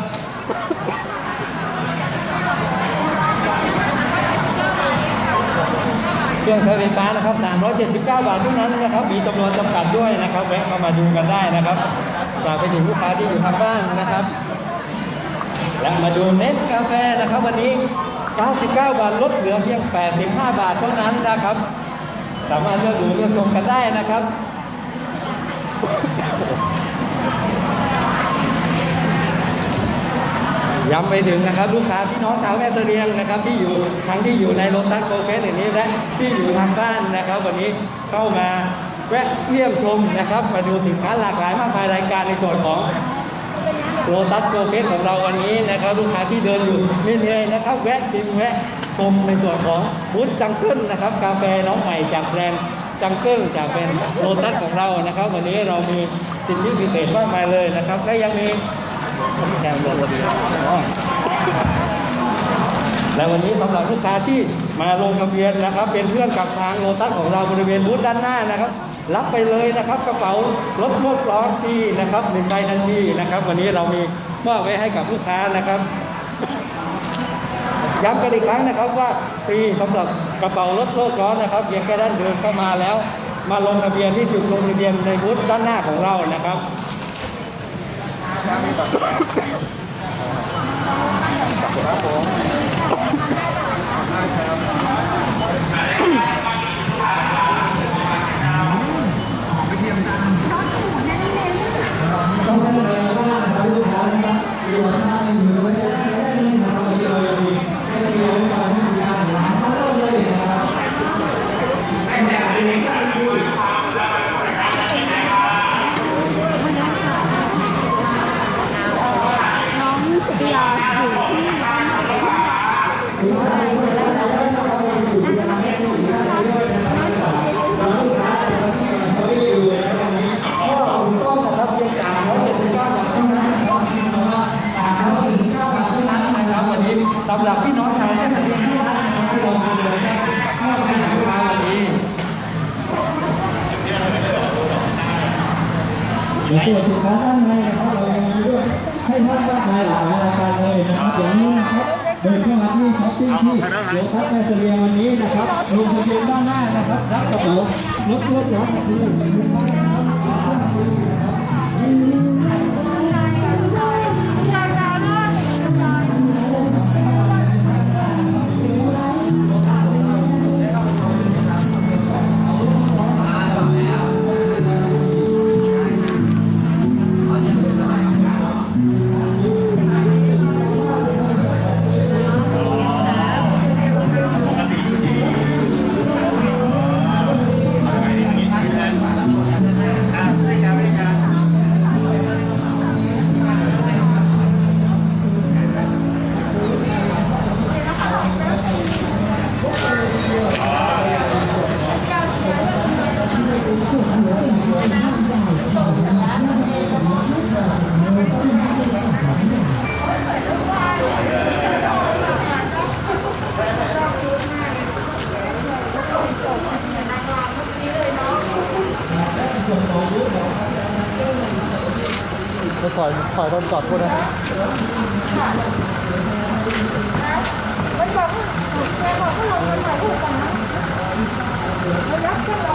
เครื่องใช้ไฟฟ้านะครับ379 บาทเท่านั้นนะครับมีจำนวนจำกัดด้วยนะครับแวะเข้ามาดูกันได้นะครับฝากไปถึงลูกค้าที่อยู่ทางบ้านนะครับและมาดูเนสกาแฟนะครับวันนี้99 บาทลดเหลือเพียง85 บาทเท่านั้นนะครับสามารถเลือกดูเลือกชมกันได้นะครับย้ำไปถึงนะครับลูกค้าพี่น้องชาวแม่เสลียงนะครับที่อยู่ทั้งที่อยู่ในโลตัสโกเฟสอย่างนี้และที่อยู่ทางบ้านนะครับวันนี้เข้ามาแวะเยี่ยมชมนะครับมาดูสินค้าหลากหลายมากมายรายการในส่วนของโลตัสโกเฟสของเราวันนี้นะครับลูกค้าที่เดินอยู่เหนื่อยๆนะครับแวะชิมแวะชมในส่วนของบูธจังเกิลนะครับกาแฟน้องใหม่จากแบรนด์จังเกิลจากเป็นโลตัสของเรานะครับวันนี้เรามีสินค้าพิเศษมากมายเลยนะครับและยังมีแถมลดระเบียบและวันนี้สำหรับลูกค้าที่มาลงทะเบียนนะครับเป็นเพื่อนกับทางโลตัสของเราบริเวณบูธด้านหน้านะครับรับไปเลยนะครับกระเป๋ารถโลกล้อฟรีนะครับ1 ใบทันทีนะครับวันนี้เรามีมอบไว้ให้กับลูกค้านะครับย้ำกันอีกครั้งนะครับว่าฟรีสำหรับกระเป๋ารถโลกล้อนะครับเพียงแค่ด้านเดินเข้ามาแล้วมาลงทะเบียนที่จุดลงทะเบียนในบูธด้านหน้าของเรานะครับครับผมต้องได้เลยว่าลูกค้านะครับอยู่ข้างอยู่ด้วยกันได้เลยนะครับไม่มีการที่มีการหาเขาเลยนะครับน้องสุริยาอยู่ที่ร้าน สำหรับพี่น้องชาวแม่เสลียงที่ลงมาเลยนะครับมอบให้หนังมาวันนี้เดี๋ยวตัวสินค้าด้านในนะครับเรายังมีด้วยให้ท่านมากมายหลากหลายรายการเลยนะครับอย่างนี้นะครับเดินเข้ามาที่ช้อปปิ้งที่โลตัสแม่เสลียงวันนี้นะครับลงทะเบียนด้านหน้านะครับรับกระเป๋ารถตัวจอดกับที่คุณป้านะครับถอยรถจอดพูดนะครับไม่บอกแกบอกให้เราถ่ายรูปกันนะระยะแค่ร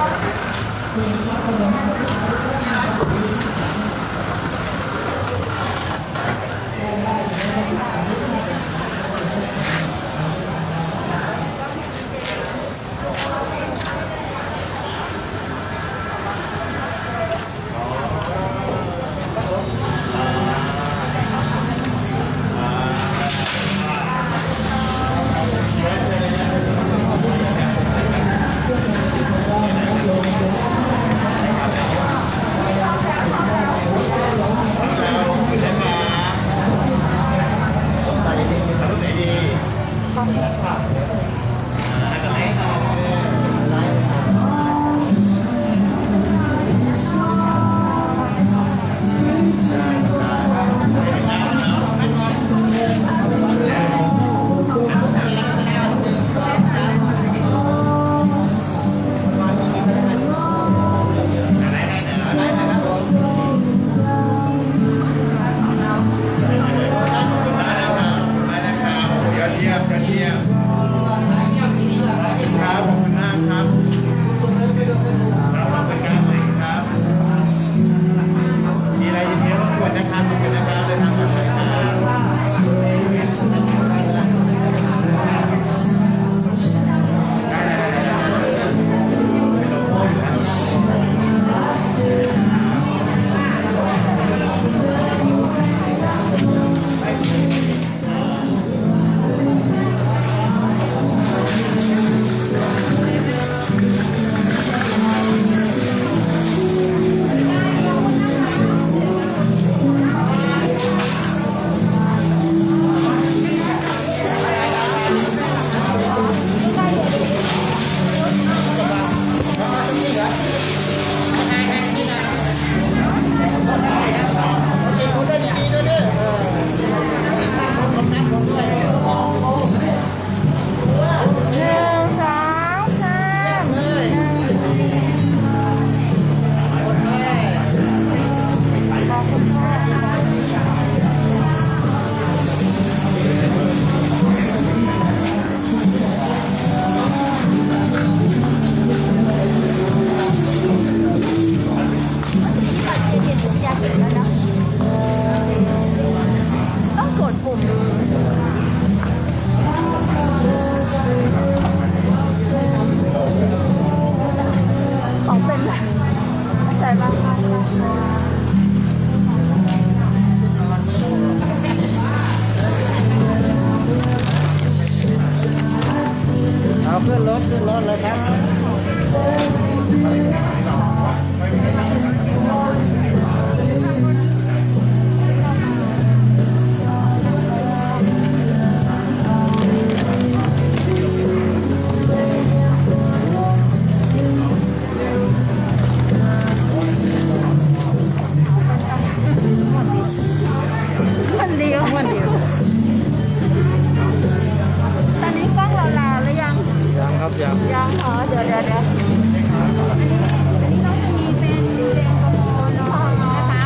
ยัง ยังเหรอเดี๋ยวอันนี้น้องจะมีเป็นแอลกอฮอล์เนาะนะคะ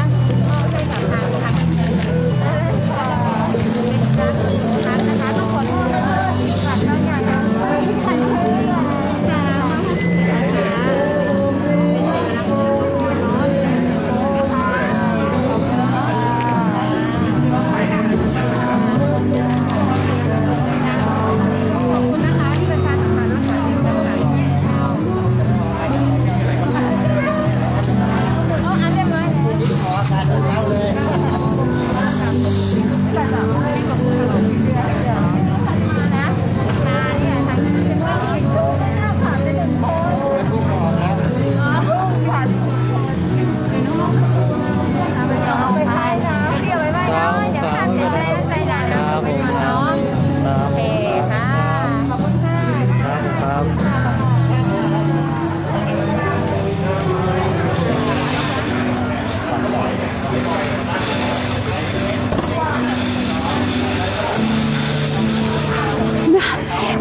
ก็ให้กับทางนะคะต้องขอโทษด้วยฝากน้องอย่างเราใส่เพื่อน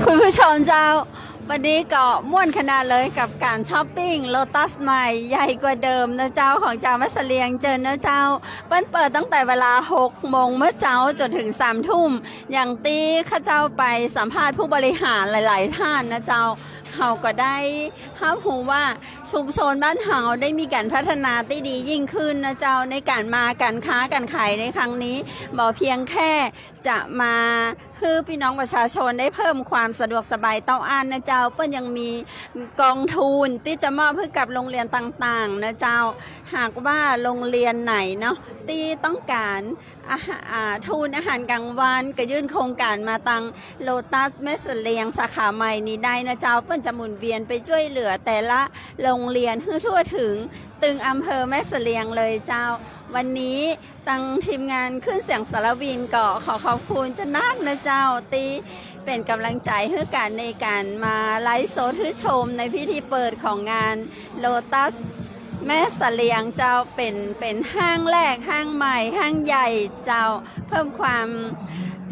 คุณผู้ชมเจ้าวันนี้ก็ม่วนขนาดเลยกับการช้อปปิ้งโลตัสใหม่ใหญ่กว่าเดิมนะเจ้าของเจ้าแม่เสลียงเจอนะเจ้าเปิ้นเปิดตั้งแต่เวลา 6 โมงเมื่อเจ้าจนถึง 3 ทุ่มอย่างตีข้าเจ้าไปสัมภาษณ์ผู้บริหารหลายๆท่านนะเจ้าเขาก็ได้ห้ามหูว่าชุมชนบ้านเฮาได้มีการพัฒนาที่ดียิ่งขึ้นนะเจ้าในการมาการค้าการขายในครั้งนี้บ่เพียงแค่จะมาให้พี่น้องประชาชนได้เพิ่มความสะดวกสบายเต้าอ้านนะเจ้าเปิ้นยังมีกองทุนที่จะมอบให้กับโรงเรียนต่างๆนะเจ้าหากว่าโรงเรียนไหนเนาะที่ต้องการทุนอาหารกลางวันก็ยื่นโครงการมาตังโลตัสแม่เสลียงสาขาใหม่นี้ได้นะเจ้าเปิ้นจะหมุนเวียนไปช่วยเหลือแต่ละโรงเรียนให้ทั่วถึงตึงอำเภอแม่เสลียงเลยเจ้าวันนี้ตั้งทีมงานขึ้นเสียงสารวินก็ขอขอบคุณจะนักนะเจ้าตีเป็นกำลังใจให้การในการมาไลฟ์สดให้ชมในพิธีเปิดของงานโลตัสแม่เสลียงเจ้าเป็นห้างแรกห้างใหม่ห้างใหญ่เจ้าเพิ่มความ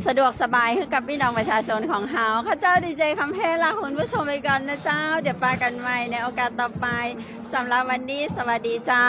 สะดวกสบายให้กับพี่น้องประชาชนของเฮาข้าเจ้าดีเจคำเพลลาคุณผู้ชมไปก่อนนะเจ้าเดี๋ยวปากันใหม่ในโอกาสต่อไปสำหรับวันนี้สวัสดีเจ้า